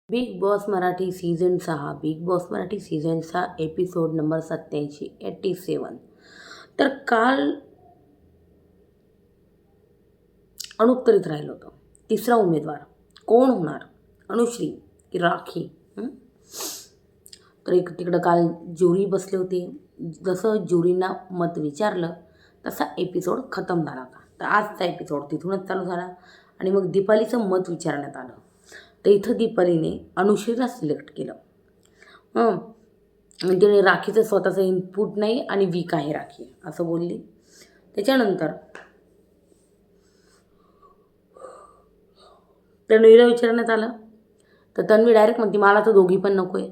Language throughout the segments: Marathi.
Big boss Marathi season 6 big boss Marathi season 6 episode number 87 87. तर काल अनुत्तरित राहिलं होतं. तिसरा उमेदवार कोण होणार, अनुश्री की राखी? तर एक तिकडं काल ज्युरी बसले होते. जसं ज्युरींना मत विचारलं तसा एपिसोड खतम झाला होता. तर आजचा एपिसोड तिथूनच चालू झाला आणि मग दीपालीचं मत विचारण्यात आलं. तर इथं दीपालीने अनुश्रीला सिलेक्ट केलं. तिने राखीचं स्वतःचं इनपुट नाही आणि वीक आहे राखी असं बोलली. त्याच्यानंतर तन्वीला विचारण्यात आलं तर तन्वी डायरेक्ट म्हणते मला तर दोघी पण नको आहे.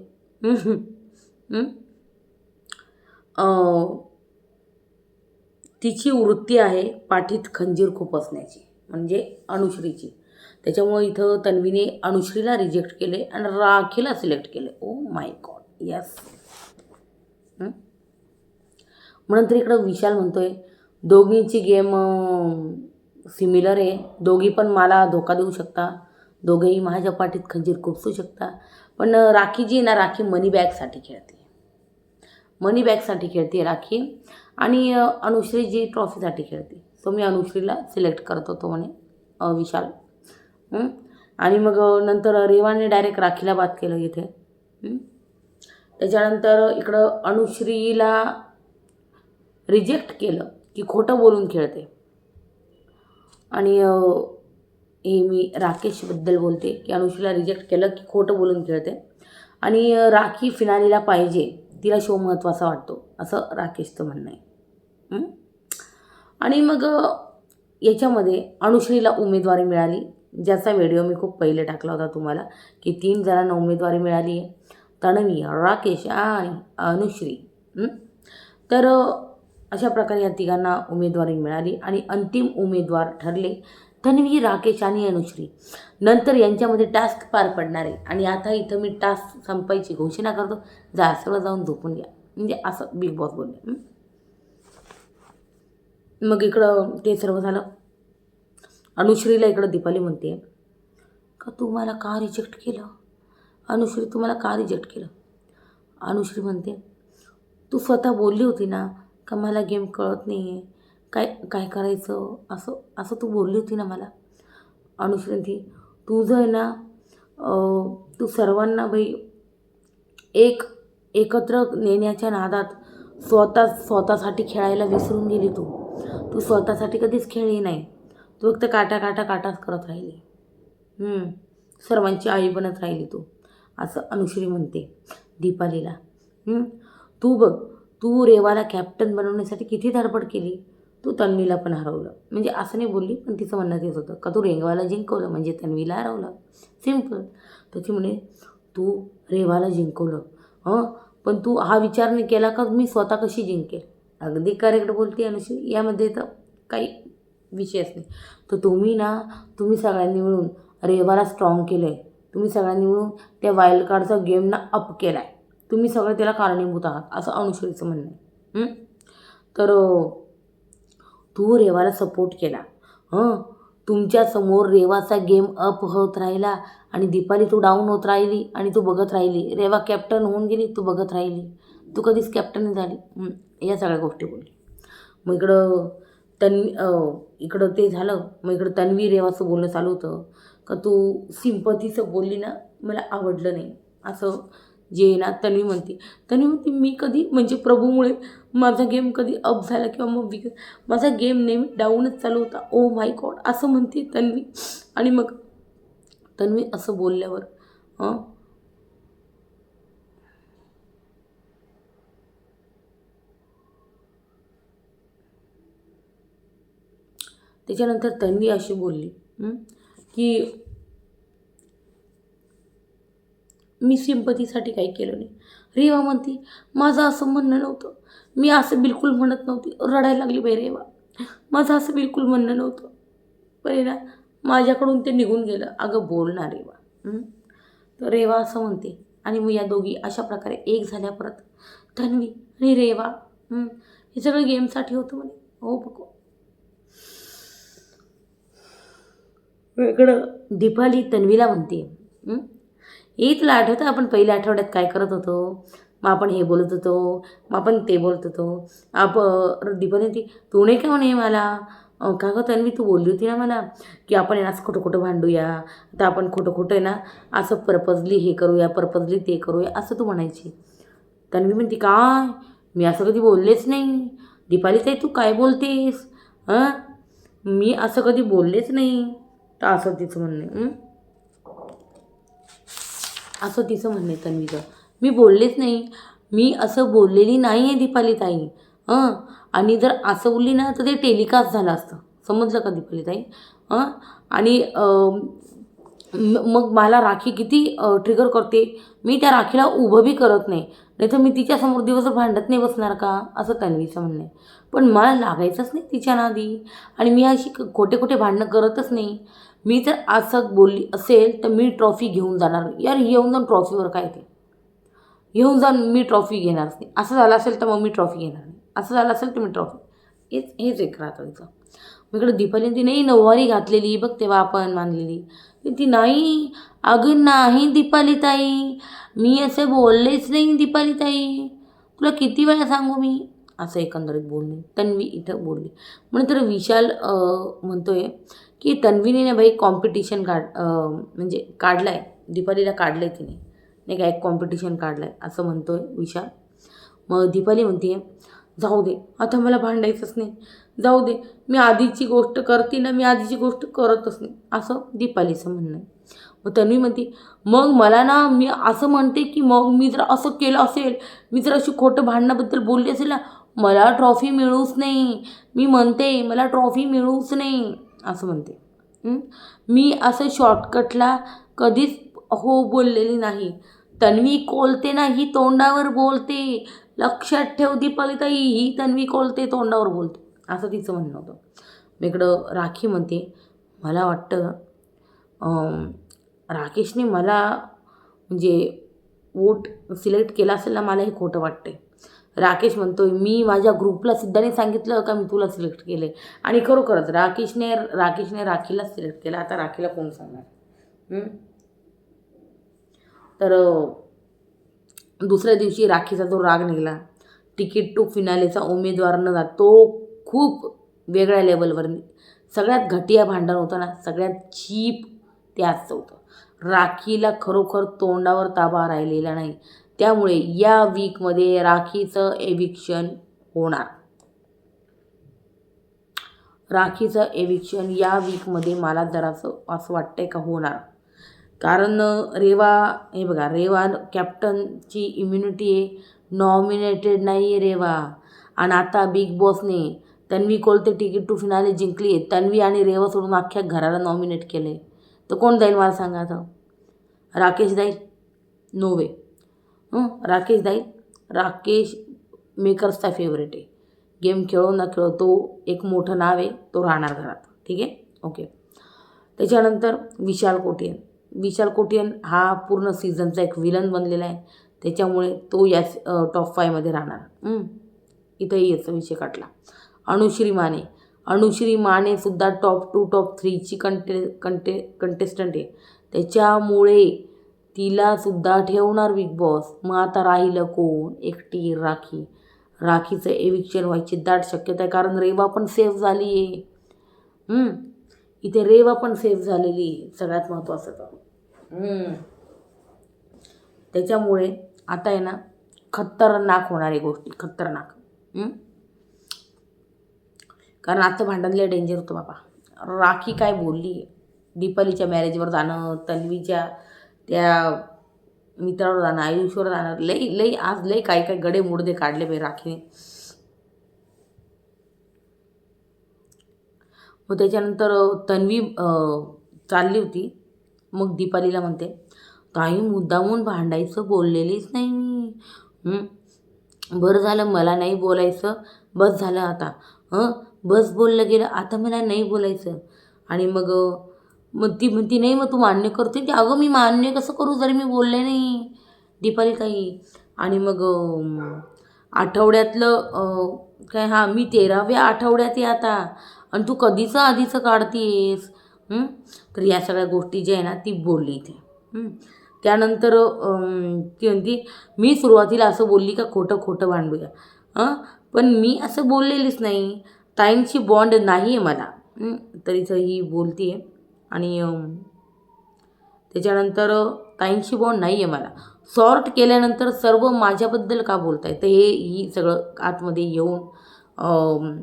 तिची वृत्ती आहे पाठीत खंजीर खुपसण्याची, म्हणजे अनुश्रीची. त्याच्यामुळे इथं तन्वीने अनुश्रीला रिजेक्ट केले आणि राखीला सिलेक्ट केले. ओ माय गॉड, यस. म्हणून तर इकडं विशाल म्हणतोय दोघींची गेम सिमिलर आहे, दोघी पण मला धोका देऊ शकता, दोघेही माझ्या पाठीत खंजीर खुपसू शकता. पण राखी जी ना, राखी मनी बॅगसाठी खेळते, मनी बॅगसाठी खेळते राखी. आणि अनुश्री जी ट्रॉफीसाठी खेळते. सो मी अनुश्रीला सिलेक्ट करत होतो म्हणे विशाल. आणि मग नंतर रेवाने डायरेक्ट राखीला बात केलं इथे. त्याच्यानंतर इकडं अनुश्रीला रिजेक्ट केलं की खोटं बोलून खेळते. आणि हे मी राकेशबद्दल बोलते की अनुश्रीला रिजेक्ट केलं की खोटं बोलून खेळते. आणि राखी फिनालीला पाहिजे, तिला शो महत्त्वाचा वाटतो असं राकेशचं म्हणणं आहे. आणि मग याच्यामध्ये अनुश्रीला उमेदवारी मिळाली, ज्याचा व्हिडिओ मी खूप पहिले टाकला होता तुम्हाला की 3 जणांना उमेदवारी मिळाली आहे, तन्वी, राकेश आणि अनुश्री. तर अशा प्रकारे या तिघांना उमेदवारी मिळाली आणि अंतिम उमेदवार ठरले तन्वी, राकेश आणि अनुश्री. नंतर यांच्यामध्ये टास्क पार पडणार आहे आणि आता इथं मी टास्क संपायची घोषणा करतो, जा सगळं जाऊन झोपून घ्या, म्हणजे असं बिग बॉस बोलले. मग इकडं ते सर्व झालं. अनुश्रीला इकडं दीपाली म्हणते का तू मला का रिजेक्ट केलं, अनुश्री तू मला का रिजेक्ट केलं? अनुश्री म्हणते तू स्वतः बोलली होती ना का मला गेम कळत नाही आहे, काय काय करायचं असं असं तू बोलली होती ना मला. अनुश्री म्हणते तुझं आहे ना, तू सर्वांना बाई एकत्र नेण्याच्या नादात स्वतःसाठी खेळायला विसरून गेली. तू स्वतःसाठी कधीच खेळली नाही, तू फक्त काटाच करत राहिली, सर्वांची आई बनत राहिली तू, असं अनुश्री म्हणते दीपालीला. तू बघ, तू रेवाला कॅप्टन बनवण्यासाठी किती धडपड केली, तू तन्वीला पण हरवलं. म्हणजे असं नाही बोलली, पण तिचं म्हणणं तेच होतं का तू रेवाला जिंकवलं म्हणजे तन्वीला हरवलं, सिम्पल. त्याची म्हणे तू रेवाला जिंकवलं, पण तू हा विचार नाही केला का मी स्वतः कशी जिंकेल. अगदी करेक्ट बोलते अनुश्री, यामध्ये तर काही विषयच नाही. तर तुम्ही सगळ्यांनी मिळून रेवाला स्ट्रॉंग केलं आहे, तुम्ही सगळ्यांनी मिळून त्या वाईल्ड कार्डचा गेमना अप केला आहे, तुम्ही सगळे त्याला कारणीभूत आहात असं अनुश्रीचं म्हणणं आहे. तर तू रेवाला सपोर्ट केला, तुमच्यासमोर रेवाचा गेम अप होत राहिला आणि दीपाली तू डाऊन होत राहिली आणि तू बघत राहिली. रेवा कॅप्टन होऊन गेली, तू बघत राहिली, तू कधीच कॅप्टन झाली. या सगळ्या गोष्टी बोलली. मग इकडं ते झालं. मग इकडं तन्वी रेवाचं बोलणं चालू होतं का तू सिंपतीचं बोलली ना, मला आवडलं नाही असं जे ना. तन्वी म्हणते मी कधी म्हणजे प्रभूमुळे माझा गेम कधी अप झाला किंवा मग माझा गेम नेहमी डाऊनच चालू होता, ओ माय गॉड असं म्हणते तन्वी. आणि मग तन्वी असं बोलल्यावर त्याच्यानंतर तन्वी अशी बोलली की मी सिंपतीसाठी काही केलं नाही. रेवा म्हणते माझं असं म्हणणं नव्हतं, मी असं बिलकुल म्हणत नव्हती. रडायला लागली बाई रेवा, माझं असं बिलकुल म्हणणं नव्हतं, पण ना माझ्याकडून ते निघून गेलं. अगं बोल ना रेवा. तर रेवा असं म्हणते आणि मग या दोघी अशा प्रकारे एक झाल्या परत, तन्वी आणि रेवा. हे सगळं गेमसाठी होतं म्हणे. हो बघ, इकडं दीपाली तन्वीला म्हणते तुला आठवतं आपण पहिल्या आठवड्यात काय करत होतो? मग आपण हे बोलत होतो, मग आपण ते बोलत होतो. दीपाली ती तू नाही का म्हणे मला का गं तन्वी तू बोलली होती ना मला की आपण आहे ना असं खोटं खोटं भांडूया, आता आपण खोटं खोटं आहे ना असं पर्पजली हे करूया, पर्पजली ते करूया असं तू म्हणायची. तन्वी म्हणते काय मी असं कधी बोललेच नाही. दीपाली ताई तू काय बोलतेस? हां मी असं कधी बोललेच नाही. तर असं तिचं म्हणणे असं तिचं म्हणणं आहे तन्वीचं. मी बोललेच नाही, मी असं बोललेली नाही आहे दीपाली ताई. हं आणि जर असं बोलली ना तर ते टेलिकास्ट झालं असतं, समजलं का दीपाली ताई? आणि मग मला राखी किती ट्रिगर करते. मी त्या राखीला उभं बी करत नाही, नाहीतर मी तिच्यासमोर दिवसभर भांडत नाही बसणार का, असं तन्वीचं म्हणणं आहे. पण मला लागायचंच नाही तिच्या नादी आणि मी अशी खोटे खोटे भांडणं करतच नाही. मी जर असं बोलली असेल तर मी ट्रॉफी घेऊन जाणार. यार येऊन जाऊन ट्रॉफीवर काय ते, येऊन जाऊन मी ट्रॉफी घेणारच नाही. असं झालं असेल तर मग मी ट्रॉफी घेणार नाही, असं झालं असेल तर मी ट्रॉफी हेच एक राहतं तिचं. मग इकडं दीपाली ती नाही नऊवारी घातलेली बघ तेव्हा आपण मानलेली ती नाही. अगं नाही दीपाली ताई मी असं बोललेच नाही दीपाली ताई, तुला किती वेळा सांगू मी, असं एकंदरीत बोलणे तन्वी इथं बोलली. म्हणून तर विशाल म्हणतोय की तन्वीने ना बाई कॉम्पिटिशन म्हणजे काढलं आहे, दीपालीला काढलं आहे तिने नाही का, एक कॉम्पिटिशन काढलं आहे असं म्हणतोय विशाल. मग दीपाली म्हणते जाऊ दे आता मला भांडायचंच नाही, जाऊ दे मी आधीची गोष्ट करते ना, मी आधीची गोष्ट करतच नाही, असं दीपालीचं म्हणणं आहे. मग तन्वी म्हणते मग मला ना मी असं म्हणते की मग मी जर असं केलं असेल, मी जर अशी खोटं भांडणाबद्दल बोलली असेल ना मला ट्रॉफी मिळूच नाही, मी म्हणते मला ट्रॉफी मिळूच नाही असं म्हणते. मी असं शॉर्टकटला कधीच हो बोललेली नाही. तन्वी कोलते ना ही तोंडावर बोलते, लक्षात ठेव दीपालीताई ही तन्वी कोलते तोंडावर बोलते, असं तिचं म्हणणं होतं. मग इकडं राखी म्हणते मला वाटतं राकेशने मला म्हणजे वोट सिलेक्ट केला असेल ना, मला हे खोटं वाटतंय. राकेश म्हणतोय मी माझ्या ग्रुपला सिद्धाने सांगितलं का मी तुला सिलेक्ट केले आणि खरोखरच राकेशने राखीला सिलेक्ट केलं. आता राखीला कोण सांगणार? तर दुसऱ्या दिवशी राखीचा जो राग निघाला, तिकीट टू फिनालेचा उमेदवार न तो खूप वेगळ्या लेवलवर सगळ्यात घटिया भांडण होतं ना, सगळ्यात चीप ते आजचं होतं. राखीला खरोखर तोंडावर ताबा राहिलेला नाही, त्यामुळे या वीकमध्ये राखीचं एविक्शन होणार. राखीचं एविक्शन या वीकमध्ये मला जरासं असं वाटतंय का होणार. कारण रेवा हे बघा, रेवा कॅप्टनची इम्युनिटी आहे, नॉमिनेटेड नाही आहे रेवा. आणि आता बिग बॉसने Tanvi Kolte ticket to finale जिंकली आहे, तन्वी आणि रेवा सोडून अख्ख्या घराला नॉमिनेट केलं आहे. तर कोण जाईल मला सांगा आता? राकेश जाईल? नो वे. राकेश जाईल? राकेश मेकर्सचा फेवरेट आहे, गेम खेळो ना खेळो तो एक मोठं नाव आहे, तो राहणार घरात. ठीक आहे, ओके. त्याच्यानंतर विशाल कोटियन हा पूर्ण सीझनचा एक विलन बनलेला आहे, त्याच्यामुळे तो या टॉप 5मध्ये राहणार. इथंही याचा विषय काढला. अनुश्री मानेसुद्धा टॉप 2 टॉप 3ची कंटेस्टंट आहे, त्याच्यामुळे तिलासुद्धा ठेवणार बिग बॉस. मग आता राहिलं कोण? एकटी राखीचं एविक्शन व्हायची दाट शक्यता आहे, कारण रेवा पण सेफ झाली आहे. इथे रेवा पण सेफ झालेली आहे, सगळ्यात महत्त्वाचं तर. त्याच्यामुळे आता आहे ना खतरनाक होणार आहे गोष्टी, खतरनाक. कारण आजचं भांडण लय डेंजर होतं बाबा. राखी काय बोलली, दीपालीच्या मॅरेजवर जाणं, तन्वीच्या त्या मित्रावर जाणं, आयुष्यावर जाणं, लई आज लई काय गडे मुडदे काढले बाई राखीने. मग त्याच्यानंतर तन्वी चालली होती, मग दीपालीला म्हणते काही मुद्दामून भांडायचं बोललेलीच नाही मी. बरं झालं मला नाही बोलायचं, बस झालं आता. बस बोललं गेलं, आता मला नाही बोलायचं. आणि मग ती म्हणती नाही मग तू मान्य करते ते. अगं मी मान्य कसं करू जरी मी बोलले नाही दीपाली ताई. आणि मग आठवड्यातलं काय मी 13व्या आठवड्यात आहे आता आणि तू कधीचं आधीचं काढतीयेस. तर या सगळ्या गोष्टी ज्या आहे ना ती बोलली इथे. त्यानंतर ती म्हणती मी सुरुवातीला असं बोलली का खोटं खोटं भांडूया. पण मी असं बोललेलीच नाही, ताईंची बॉन्ड नाही आहे मला. तरीच ही बोलती आहे. आणि त्याच्यानंतर ताईंची बॉन्ड नाही आहे मला. सॉर्ट केल्यानंतर सर्व माझ्याबद्दल का बोलताय. तर ही सगळं आतमध्ये येऊन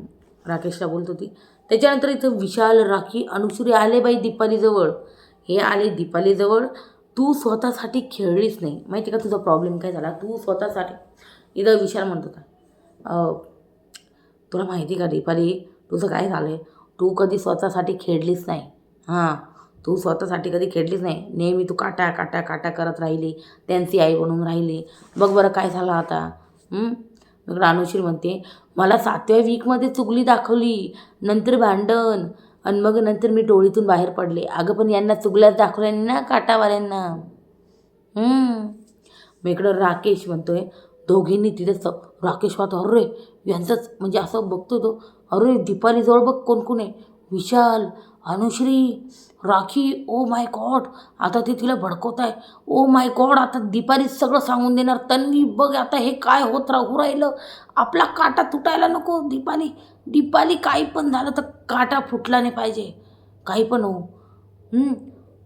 राकेशला बोलत होती. त्याच्यानंतर इथं विशाल, राखी, अनुश्री आले बाई दीपालीजवळ. हे आले दीपालीजवळ. तू स्वतःसाठी खेळलीच नाही. माहिती का तुझा प्रॉब्लेम काय झाला. तू स्वतःसाठी. इथं विशाल म्हणत होता, तुला माहिती का दीपाली तुझं काय झालं आहे. तू कधी स्वतःसाठी खेळलीच नाही. तू स्वतःसाठी कधी खेळलीच नाही. नेहमी तू काटा काटा काटा करत राहिली, त्यांची आई बनून राहिली. बघ बरं काय झालं आता. मग अनुश्री म्हणते मला 7व्या वीकमध्ये चुगली दाखवली, नंतर भांडण, आणि मग नंतर मी टोळीतून बाहेर पडले. अगं पण यांना चुगल्याच दाखवल्या ना काटावाल्यांना. मग इकडं राकेश म्हणतोय दोघींनी तिथे राकेश पाहतो, अरे यांचंच म्हणजे असं बघतो तो, अरे दीपालीजवळ बघ कोण कोण आहे. Vishal, Anushree, Rakhi. Oh my god, आता ते तिला भडकवत आहे. ओ माय गॉड, आता दीपाली सगळं सांगून देणार. तन्वी बघ आता हे काय होत राहिलं. आपला काटा तुटायला नको. दीपाली काही पण झालं तर काटा फुटला नाही पाहिजे, काही पण हो.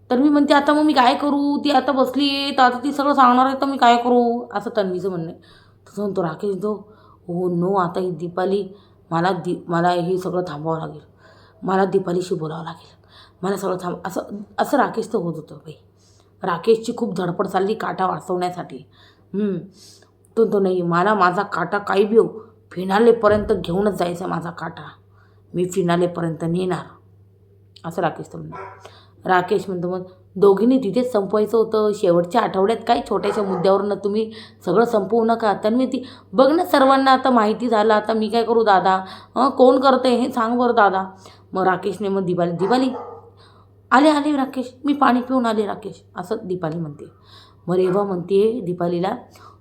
तन्वी म्हणते आता मग मी काय करू. ती आता बसली आहे तर आता ती सगळं सांगणार आहे तर मी काय करू, असं तन्वीचं म्हणणं आहे. तसं म्हणतो राकेश तो, हो नो, आता ही दीपाली मला हे सगळं थांबवावं लागेल. मला दीपालीशी बोलावं लागेल. मला सगळं असं राकेश तर होत होतं बाई. राकेशची खूप धडपड चालली काटा वाचवण्यासाठी. तो नाही, मला माझा काटा काही बी हो, फिनालेपर्यंत घेऊनच जायचा माझा काटा. मी फिनालेपर्यंत नेणार, असं राकेश तर म्हणतो. राकेश म्हणतो मग दोघींनी तिथेच संपवायचं होतं. शेवटच्या आठवड्यात काय छोट्याशा मुद्द्यावरनं तुम्ही सगळं संपवू नका. तन्वी ती बघ ना, सर्वांना आता माहिती झालं. आता मी काय करू दादा. कोण करते हे सांग बरं दादा. मग राकेशने मग दीपाली आले राकेश, मी पाणी पिऊन आले राकेश, असं दीपाली म्हणते. मग रेवा म्हणते दीपालीला,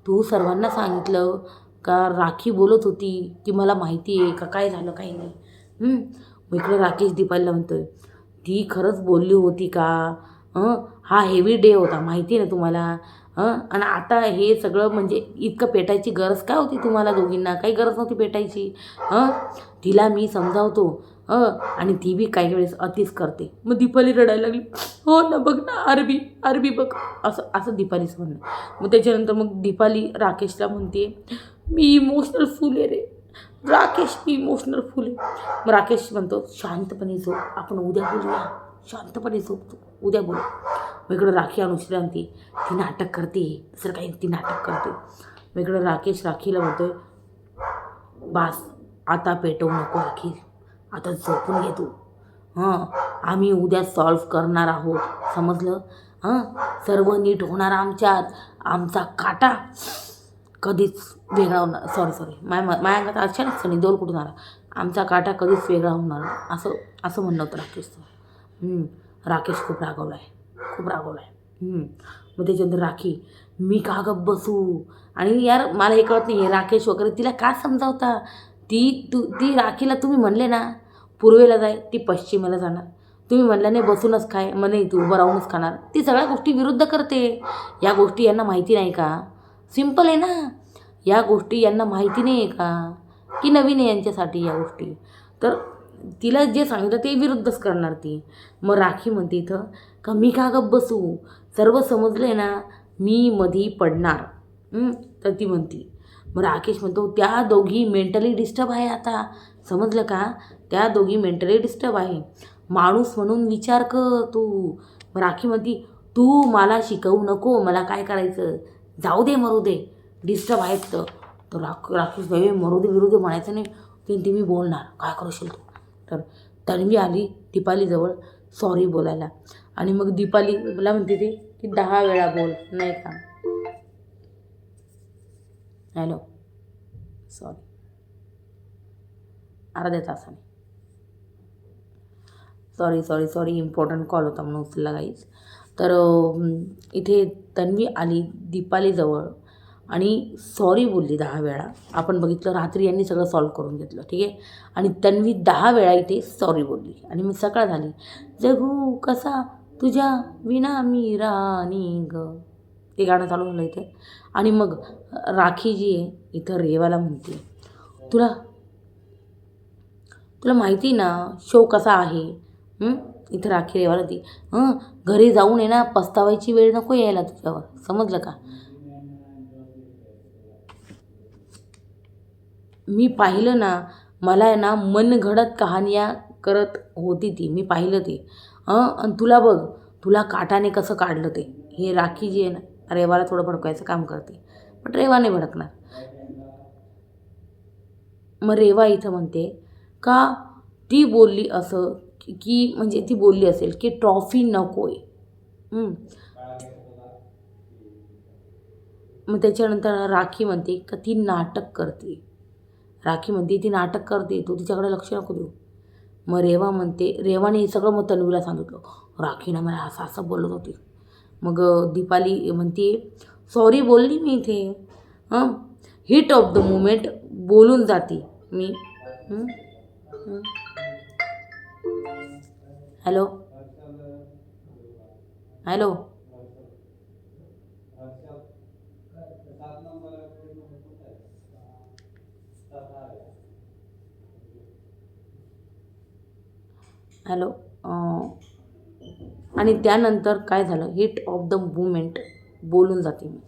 तू सर्वांना सांगितलं का राखी बोलत होती की मला माहिती आहे का काय झालं काही नाही. मग इकडे राकेश दीपालीला म्हणतोय ती खरंच बोलली होती का. हा हेवी डे होता माहिती ना तुम्हाला. आणि आता हे सगळं म्हणजे इतकं पेटायची गरज काय होती तुम्हाला दोघींना. काही गरज नव्हती पेटायची. तिला मी समजावतो आणि ती बी काही वेळेस अतिच करते. मग दीपाली रडायला लागली. हो ना, बघ ना, अरबी बघ, असं दीपालीचं म्हणणं. मग त्याच्यानंतर मग दीपाली राकेशला म्हणते मी इमोशनल फुल आहे रे राकेश, मी इमोशनल फुल आहे. मग राकेश म्हणतो शांतपणे झोप, आपण उद्या बोलूया. शांतपणे झोप, उद्या बोलू. मग इकडं राखी अनुश्री आणते, ती नाटक करते, दुसरं काही ती नाटक करते. मग इकडं राकेश राखीला म्हणतोय बास, आता पेटवू नको राखी, आता झोपून घे तू. आम्ही उद्या सॉल्व करणार आहोत, समजलं. सर्व नीट होणार आमच्यात. आमचा काटा कधीच वेगळा होणार. सॉरी माझ्या अंगात अचानक सनी दोल कुठून आला. आमचा काटा कधीच वेगळा होणार, असं म्हणणं होतं राकेशचं. राकेश खूप रागवला आहे. मग त्याच्यानंतर राखी, मी का गप्प बसू. आणि यार मला हे कळत नाही, हे राकेश वगैरे तिला का समजावता. ती राखीला तुम्ही म्हणले ना पूर्वेला जाय, ती पश्चिमेला जाणार. तुम्ही म्हणलं नाही बसूनच खाय, मग नाही ती उभं राहूनच खाणार. ती सगळ्या गोष्टी विरुद्ध करते. या गोष्टी यांना माहिती नाही का. सिम्पल आहे ना, या गोष्टी यांना माहिती नाही आहे का की नवीन आहे यांच्यासाठी या गोष्टी. तर तिला जे सांगितलं ते विरुद्धच करणार ती. मग राखी म्हणते इथं का मी का गप्प बसू, सर्व समजले ना, मी मधी पडणार. तर ती म्हणती. मग राकेश म्हणतो त्या दोघी मेंटली डिस्टर्ब आहे आता, समजलं का. त्या दोघी मेंटली डिस्टर्ब आहे. माणूस म्हणून विचार कर तू. मग राखी म्हणती तू मला शिकवू नको, मला काय करायचं, जाऊ दे मरू दे, डिस्टर्ब आहेत तर राकेश भाई मरू दे विरू दे म्हणायचं नाही. ती मी बोलणार, काय करशील तू. तर तन्वी आली दीपालीजवळ सॉरी बोलायला. आणि मग दीपालीला म्हणते ती की 10 वेळा बोल, नाही का. हॅलो, सॉरी, अर्ध्या तासाने. सॉरी इम्पॉर्टंट कॉल होता म्हणून उचलला गाईज. तर इथे तन्वी आली दीपालीजवळ आणि सॉरी बोलली 10 वेळा. आपण बघितलं रात्री यांनी सगळं सॉल्व करून घेतलं, ठीक आहे. आणि तन्वी 10 वेळा इथे सॉरी बोलली. आणि मग सकाळ झाली. जगू कसा तुझ्या विना मी राणी ग. ते गाणं चालू झालं इथे. आणि मग राखी जी आहे इथं रेवाला म्हणते, तुला तुला माहिती ना शो कसा आहे. इथं राखी रेवाला ती घरी जाऊन आहे ना पस्तावायची वेळ नको यायला तुझ्यावर, समजलं का. मी पाहिलं ना, मला आहे ना मनगडत कहाण्या करत होती ती, मी पाहिलं ते. आणि तुला बघ, तुला काटाने कसं काढलं ते. हे राखी जी आहे ना रेवाला थोडं भडकवायचं काम करते, पण रेवा नाही भडकणार. मग रेवा इथं म्हणते का ती बोलली असं की म्हणजे ती बोलली असेल की ट्रॉफी नको आहे. मग त्याच्यानंतर राखी म्हणते का ती नाटक करते. राखी म्हणते ती नाटक करते, तू तिच्याकडे लक्ष नको देऊ. मग रेवा म्हणते, रेवाने हे सगळं मग तन्वीला सांगितलं, राखीनं मला असं असं बोलत होती. मग दीपाली म्हणते सॉरी बोलली मी इथे. हिट ऑफ द मुमेंट बोलून जाते मी. हॅलो हॅलो हॅलो आणि त्यानंतर काय झालं, हिट ऑफ द मुमेंट बोलून जाते मी.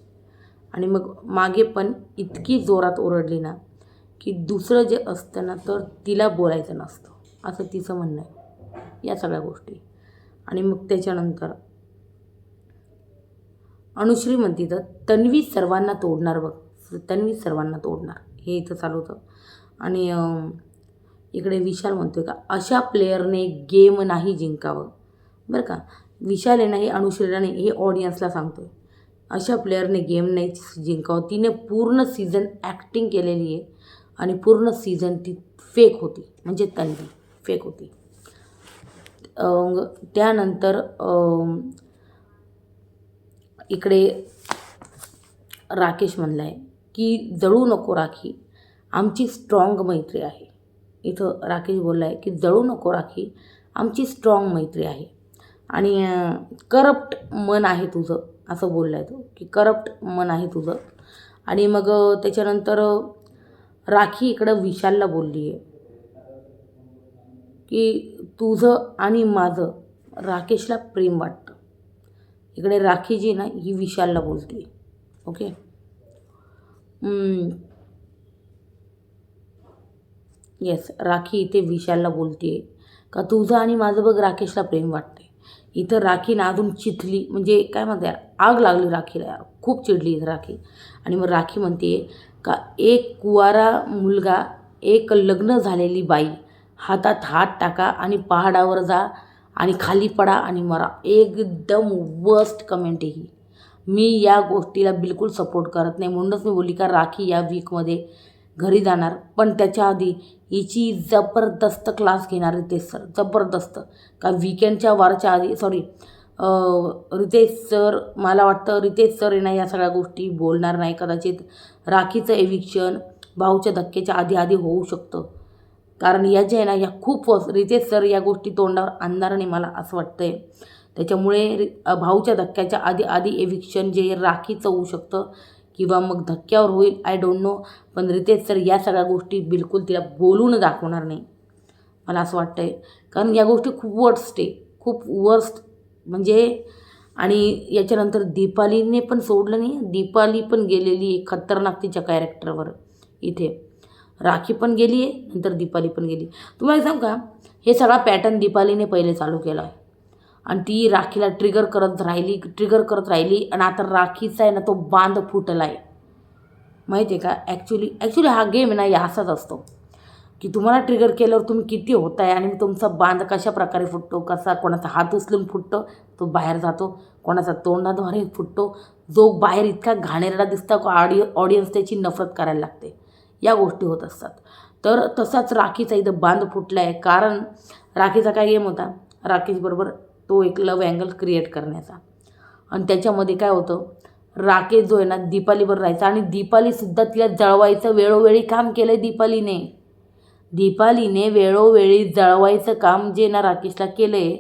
आणि मग मागे पण इतकी जोरात ओरडली ना की दुसरं जे असतं ना तर तिला बोलायचं नसतं, असं तिचं म्हणणं आहे या सगळ्या गोष्टी. आणि मग त्याच्यानंतर अनुश्री म्हणते तर तन्वी सर्वांना तोडणार बघ, तन्वी सर्वांना तोडणार, हे इथं चालू होतं. आणि इकडे विशाल म्हणतोय का अशा प्लेयरने गेम नाही जिंकावं. बरं का, विशाल आहे नाही अनुश्रीला नाही, हे ऑडियन्सला सांगतोय. अशा प्लेयरने गेम नाही जिंकावं. तिने पूर्ण सीझन ॲक्टिंग केलेली आहे आणि पूर्ण सीझन ती फेक होती, म्हणजे तन्वी फेक होती. त्यानंतर इकडे राकेश म्हणला आहे की जळू नको राखी, आमची स्ट्रॉंग मैत्री आहे. इथं राकेश बोलला आहे की जळू नको राखी, आमची स्ट्रॉंग मैत्री आहे. आणि करप्ट मन आहे तुझं, असं बोलला आहे तो की करप्ट मन आहे तुझं. आणि मग त्याच्यानंतर राखी इकडं विशालला बोलली आहे की तुझं आणि माझं राकेशला प्रेम वाटतं. इकडे राखी जी ना ही विशालला बोलते. ओके, येस, राखी इथे विशालला बोलते का तुझं आणि माझं बघ राकेशला प्रेम वाटते. इथं राखी ना अजून चिथली, म्हणजे काय म्हणते यार, आग लागली राखीला यार, खूप चिडली इथं राखी. आणि मग राखी म्हणते का एक कुवारा मुलगा, एक लग्न झालेली बाई, हातात हात टाका आणि पहाडावर जा आणि खाली पडा आणि मरा. एकदम वर्स्ट कमेंट आहे ही. मी या गोष्टीला बिलकुल सपोर्ट करत नाही. म्हणूनच मी बोलली का राखी या वीकमध्ये घरी जाणार, पण त्याच्या आधी हिची जबरदस्त क्लास घेणार रितेश सर, जबरदस्त. का विकेंडच्या वारच्या आधी रितेश सर, मला वाटतं रितेश सर ना या सगळ्या गोष्टी बोलणार नाही. कदाचित राखीचं एविक्शन भाऊच्या धक्क्याच्या आधी होऊ शकतं, कारण या जे आहे ना या खूप रितेश सर या गोष्टी तोंडावर आणणार नाही मला असं वाटतंय. त्याच्यामुळे भाऊच्या धक्क्याच्या आधी एविक्शन जे राखीचं होऊ शकतं किंवा मग धक्क्यावर होईल, आय डोंट नो. पण रितेश सर या सगळ्या गोष्टी बिलकुल तिला बोलून दाखवणार नाही मला असं वाटतं आहे, कारण या गोष्टी खूप वर्स्ट आहे, खूप वर्स्ट म्हणजे. आणि याच्यानंतर दीपालीने पण सोडलं नाही, दीपाली पण गेलेली आहे खतरनाक तिच्या कॅरेक्टरवर. इथे राखी पण गेली आहे, नंतर दीपाली पण गेली. तुम्हाला सांगू का, हे सगळा पॅटर्न दीपालीने पहिले चालू केला आहे आणि ती राखीला ट्रिगर करत राहिली आणि आता राखीचा आहे ना तो बांध फुटला आहे, माहिती आहे का. ॲक्च्युली हा गेम आहे ना या असाच असतो की तुम्हाला ट्रिगर केल्यावर तुम्ही किती होत आहे आणि तुमचा बांध कशा प्रकारे फुटतो, कसा कोणाचा हात उचलून फुटतो तो बाहेर जातो, कोणाचा तोंडाद्वारे फुटतो, जो बाहेर इतका घाणेरडा दिसता ऑडियन्स त्याची नफरत करायला लागते. या गोष्टी होत असतात. तर तसाच राखीचा इथं बांध फुटला आहे, कारण राखीचा काय गेम होता, राकेशबरोबर तो एक लव अँगल क्रिएट करण्याचा. आणि त्याच्यामध्ये काय होतं, राकेश जो आहे ना दीपालीवर राहायचा आणि दीपालीसुद्धा तिला जळवायचं वेळोवेळी काम केलं आहे दीपालीने वेळोवेळी जळवायचं काम जे ना राकेशला केलं आहे,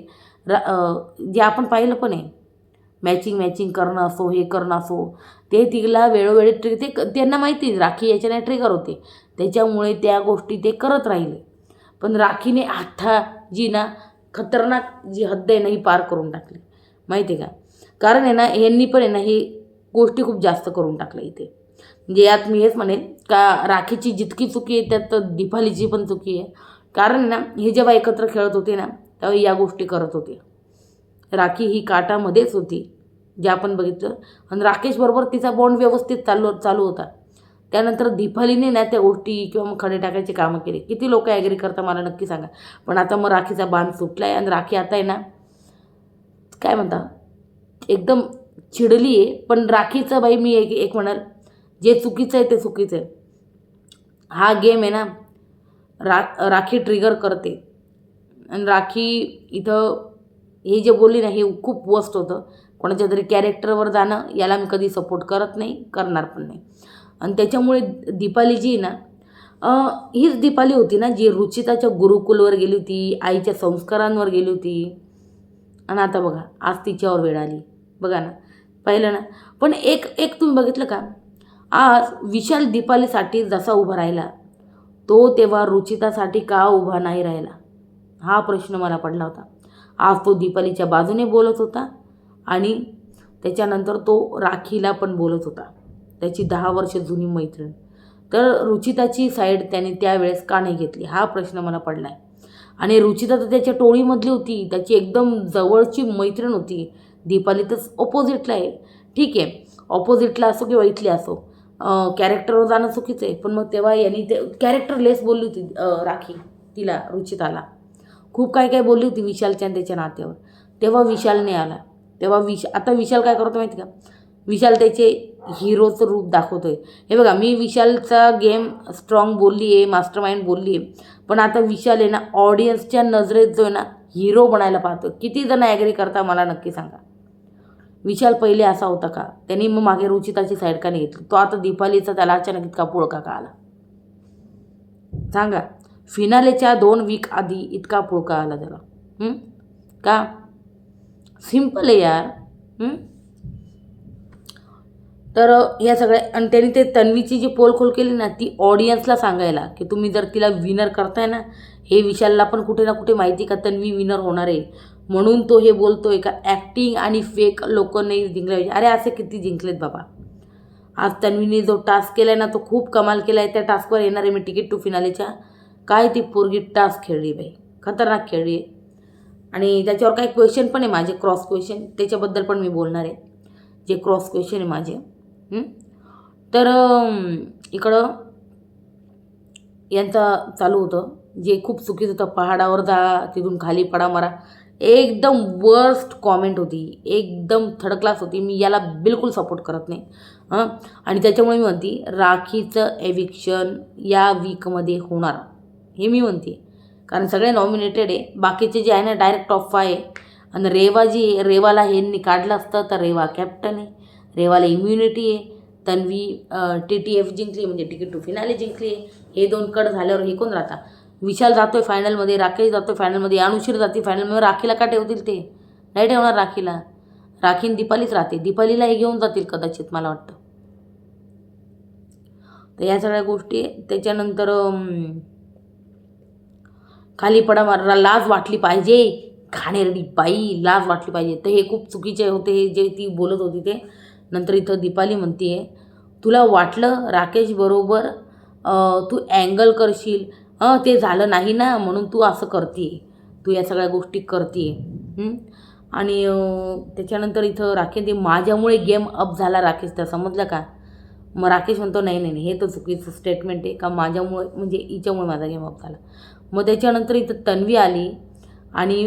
जे आपण पाहिलं पण आहे. मॅचिंग करणं असो, हे करणं असो, ते तिला वेळोवेळी ते त्यांना माहिती राखी याच्याने ट्रिगर होते, त्याच्यामुळे त्या गोष्टी ते करत राहिले. पण राखीने आता जी ना खतरनाक जी हद्द आहे ना ही पार करून टाकली, माहिती आहे का. कारण आहे ना यांनी पण आहे ना ही गोष्टी खूप जास्त करून टाकल्या इथे. म्हणजे यात मी हेच म्हणेन का राखीची जितकी चुकी आहे त्यात दीपालीची पण चुकी आहे. कारण ना हे जेव्हा एकत्र खेळत होते ना तेव्हा या गोष्टी करत होते. राखी ही काटामध्येच होती जे आपण बघितलं, आणि राकेशबरोबर तिचा बॉन्ड व्यवस्थित चालू होता. त्यानंतर दीपालीने ना त्या गोष्टी किंवा मग खडे टाकायची कामं केली. किती लोक ॲग्री करता मला नक्की सांगा. पण आता मग राखीचा बांध सुटला आहे आणि राखी आता आहे ना काय म्हणता एकदम चिडली आहे. पण राखीचं बाई मी एक म्हणाल, जे चुकीचं आहे ते चुकीचं आहे. हा गेम आहे ना राखी ट्रिगर करते, आणि राखी इथं हे जे बोलली ना हे खूप वर्स्ट होतं. कोणाच्या तरी कॅरेक्टरवर जाणं याला मी कधी सपोर्ट करत नाही, करणार पण नाही. आणि त्याच्यामुळे दीपाली जी ना हीच दीपाली होती ना जी रुचिताच्या गुरुकुलवर गेली होती, आईच्या संस्कारांवर गेली होती, आणि आता बघा आज तिच्यावर वेळ आली. बघा ना पाहिलं ना. पण एक तुम्ही बघितलं का, आज विशाल दीपालीसाठी जसा उभा राहिला तो तेव्हा रुचितासाठी का उभा नाही राहिला, हा प्रश्न मला पडला होता. आज तो दीपालीच्या बाजूने बोलत होता आणि त्याच्यानंतर तो राखीला पण बोलत होता, त्याची 10 वर्ष जुनी मैत्रीण. तर रुचिताची साईड त्याने त्यावेळेस का नाही घेतली हा प्रश्न मला पडला आहे. आणि रुचिता तर त्याच्या टोळीमधली होती, त्याची एकदम जवळची मैत्रीण होती. दीपाली तर ऑपोजिटला आहे. ठीक आहे, ऑपोजिटला असो किंवा इथली असो, कॅरेक्टरवर जाणं चुकीचं आहे. पण मग तेव्हा यांनी ते कॅरेक्टरलेस बोलली होती राखी तिला, रुचिताला खूप काय बोलली होती विशालच्या आणि त्याच्या नात्यावर. तेव्हा विशालने आला. तेव्हा आता विशाल काय करतो माहिती का, विशाल त्याचे हिरोचं रूप दाखवतोय. हे बघा मी विशालचा गेम स्ट्रॉंग बोलली आहे, मास्टरमाइंड बोलली आहे, पण आता विशाल आहे ना ऑडियन्सच्या नजरेत जो आहे ना हिरो बनायला पाहतो. किती जण ॲग्री करता मला नक्की सांगा. विशाल पहिले असा होता का, त्यांनी मग मागे रुचिताची साईड का नाही घेतली, तो आता दीपालीचा त्याला अचानक इतका पुळका का आला सांगा. फिनालेच्या 2 वीक आधी इतका पुळका आला त्याला का. सिम्पल आहे यार. तर या सगळ्या, आणि त्यांनी ते तन्वीची जी पोलखोल केली ना ती ऑडियन्सला सांगायला की तुम्ही जर तिला विनर करताय ना, हे विशालला पण कुठे ना कुठे माहिती का तन्वी विनर होणार आहे, म्हणून तो हे बोलतोय का ॲक्टिंग आणि फेक लोक नाही जिंकले पाहिजे. अरे असे किती जिंकलेत बाबा. आज तन्वीने जो टास्क केला आहे ना तो खूप कमाल केला आहे. त्या टास्कवर येणार आहे मी तिकीट टू फिनालेच्या. काय ती पोरगी टास्क खेळली बाई, खतरनाक खेळली आहे. आणि त्याच्यावर काही क्वेश्चन पण आहे माझे, क्रॉस क्वेश्चन, त्याच्याबद्दल पण मी बोलणार आहे, जे क्रॉस क्वेश्चन आहे माझे. तर इकडं यांचं चालू होतं जे खूप चुकीचं होतं, पहाडावर जा तिथून खाली पडा मरा. एकदम वर्स्ट कॉमेंट होती, एकदम थर्ड क्लास होती. मी याला बिलकुल सपोर्ट करत नाही. आणि त्याच्यामुळे मी म्हणते राखीचं एविक्शन या वीकमध्ये होणार हे मी म्हणते. कारण सगळे नॉमिनेटेड आहे, बाकीचे जे आहे ना डायरेक्ट टॉप 5 आहे. आणि रेवा जी आहे, रेवाला ह्यांनी काढलं असतं तर रेवा कॅप्टन आहे, रेवाला इम्युनिटी आहे. तन्वी TTF जिंकली म्हणजे तिकीट टू फिनाले जिंकली आहे. हे 2 कट झाल्यावर हे कोण राहता. विशाल जातोय फायनलमध्ये, राकेश जातोय फायनलमध्ये, अनुशीर जाते फायनलमध्ये. राखीला का ठेवतील ते, नाही ठेवणार राखीला. राखीन दीपालीच राहते, दीपालीला हे घेऊन जातील कदाचित मला वाटतं. तर या सगळ्या गोष्टी. त्याच्यानंतर खाली पडा मारा, लाज वाटली पाहिजे, घाणेरडी बाई, लाज वाटली पाहिजे. तर हे खूप चुकीचे होते हे जे ती बोलत होती ते. नंतर इथं दीपाली म्हणते तुला वाटलं राकेश बरोबर तू अँगल करशील, ते झालं नाही ना म्हणून तू असं करते, तू या सगळ्या गोष्टी करते. आणि त्याच्यानंतर इथं राकेश ते माझ्यामुळे गेम अप झाला राकेश, तर समजलं का. मग राकेश म्हणतो नाही हे तर चुकीचं स्टेटमेंट आहे का, माझ्यामुळे म्हणजे हिच्यामुळे माझा गेम अप झाला. मग त्याच्यानंतर इथं तन्वी आली आणि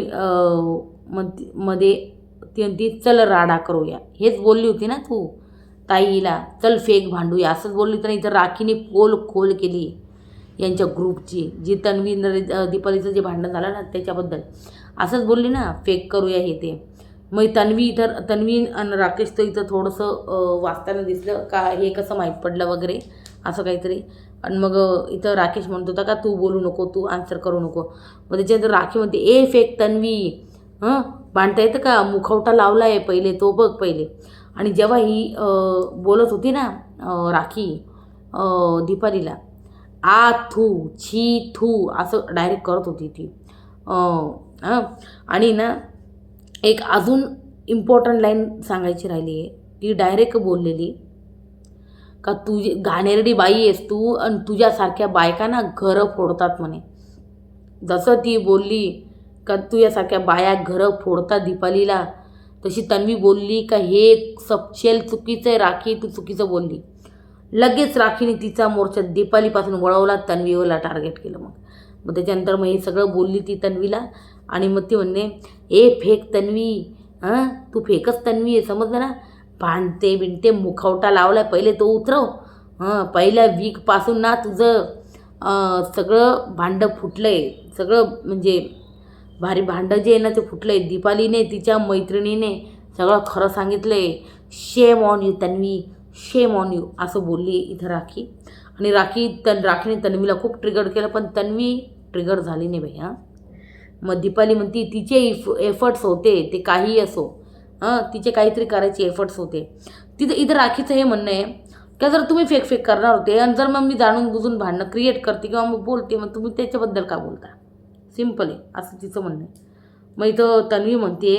मध्ये ती चल राडा करूया, हेच बोलली होती ना तू ताईला, चल फेक भांडूया असंच बोलली. तर इथं राखीने पोल खोल केली यांच्या ग्रुपची, जी तन्वी दीपालीचं जे भांडण झालं ना त्याच्याबद्दल असंच बोलली ना, फेक करूया हे ते. मग तन्वी आणि राकेश तर इथं थोडंसं वाचताना दिसलं का हे कसं माहीत पडलं वगैरे असं काहीतरी. आणि मग इथं राकेश म्हणत होता का तू बोलू नको, तू आन्सर करू नको. मग त्याच्यानंतर राखी म्हणते फेक तन्वी, भांडता येतं का? मुखवटा लावला आहे पहिले, तो बघ पहिले. आणि जेव्हा ही बोलत होती ना राखी दीपालीला, आ थू छी थू असं डायरेक्ट करत होती ती. आणि ना एक अजून इम्पॉर्टंट लाईन सांगायची राहिली आहे. ती डायरेक्ट बोललेली का तुझी घाणेरडी बाई आहेस तू आणि तुझ्यासारख्या बायका ना घरं फोडतात म्हणे. जसं ती बोलली का तुझ्यासारख्या बाया घरं फोडतात दीपालीला, तशी तन्वी बोलली का हे सपशेल चुकीचं आहे राखी, तू चुकीचं बोलली. लगेच राखीने तिचा मोर्चा दीपालीपासून वळवला, तन्वीला टार्गेट केलं. मग त्याच्यानंतर मग हे सगळं बोलली ती तन्वीला. आणि मग ती म्हणणे ए फेक तन्वी, तू फेकच तन्वी आहे, समजलं ना. भांडते बिनते, मुखवटा लावलाय पहिले तो उतरव. पहिल्या वीकपासून ना तुझं सगळं भांडं फुटलं आहे, सगळं म्हणजे भारी भांडं जे आहे ना ते फुटलं आहे. दीपालीने तिच्या मैत्रिणीने सगळं खरं सांगितलं आहे. Shame on you Tanvi, shame on you असं बोलली इथं राखी. आणि राखीने तन्वीला खूप ट्रिगर केलं, पण तन्वी ट्रिगर झाली नाही बाई. मग दीपाली म्हणती तिचे एफर्ट्स होते, ते काही असो, तिचे काहीतरी करायचे एफर्ट्स होते. इथं राखीचं हे म्हणणं आहे का जर तुम्ही फेक करणार होते आणि जर मग मी जाणून बुजून भांडणं क्रिएट करते किंवा मग बोलते, मग तुम्ही त्याच्याबद्दल का बोलता? सिम्पल आहे असं तिचं म्हणणं आहे. मग इथं तन्वी म्हणते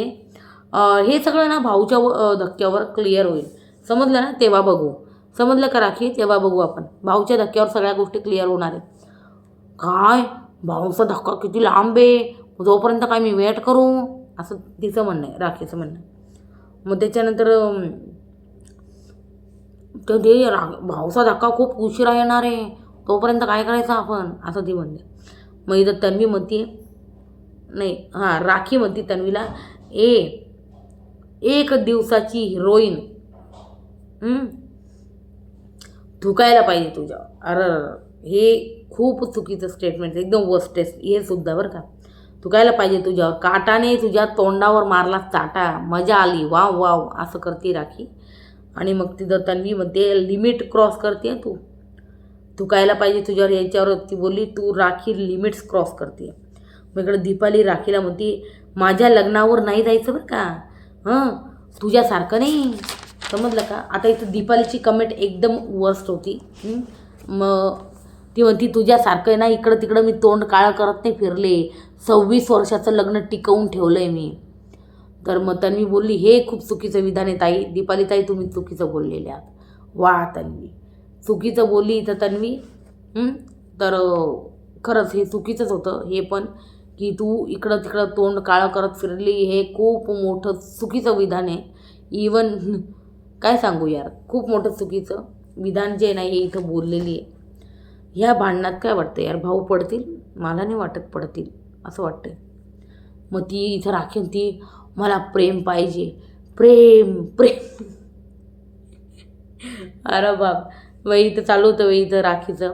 हे सगळं ना भाऊच्या धक्क्यावर क्लिअर होईल, समजलं ना, तेव्हा बघू. समजलं का राखी? तेव्हा बघू आपण. भाऊच्या धक्क्यावर सगळ्या गोष्टी क्लिअर होणार आहेत. काय भाऊचा धक्का किती लांब आहे, जोपर्यंत काय मी वेट करू, असं तिचं म्हणणं आहे, राखीचं म्हणणं आहे. मग त्याच्यानंतर तर ते भाऊचा धक्का खूप उशिरा येणार आहे, तोपर्यंत काय करायचं आपण, असं ती म्हणते. मग इथं तन्वी म्हणते नाही राखी म्हणते तन्वीला एक दिवसाची हिरोईन थुकायला पाहिजे तुझ्यावर. अरे हे खूप चुकीचं स्टेटमेंट, एकदम वर्स्ट टेस्ट हे सुद्धा बरं का. थुकायला पाहिजे तुझ्यावर, काटाने तुझ्या तोंडावर मारला चाटा, मजा आली, वाव वाव असं करते राखी. आणि मग तिथं तन्वी म्हणते लिमिट क्रॉस करते तू, थुकायला पाहिजे तुझ्यावर याच्यावर ती बोलली, तू राखी लिमिट्स क्रॉस करते. मग इकडं दीपाली राखीला म्हणते माझ्या लग्नावर नाही जायचं बरं का, तुझ्यासारखं नाही, समजलं का. आता इथं दीपालीची कमेंट एकदम वर्स्ट होती. मग ती म्हणती तुझ्यासारखं ना इकडं तिकडं मी तोंड काळं करत नाही फिरले, 26 वर्षाचं लग्न टिकवून ठेवलं आहे मी. तर मग तन्वी बोलली हे खूप चुकीचं विधान आहे ताई, दीपाली ताई तुम्ही चुकीचं बोललेले आहात. वा तन्वी चुकीचं बोलली इथं तन्वी. तर खरंच हे चुकीचंच होतं हे पण, की तू इकडं तिकडं तोंड काळं करत फिरली, हे खूप मोठं चुकीचं विधान आहे. इवन काय सांगू यार, खूप मोठं चुकीचं विधान जे नाही हे इथं बोललेली आहे. ह्या भांडणात काय वाटतं यार, भाऊ पडतील? मला नाही वाटत पडतील असं वाटतंय. मग ती इथं राखी म्हणती मला प्रेम पाहिजे, प्रेम प्रेम. अरे बाप, वही इथं चालू होतं वही इथं राखीचं,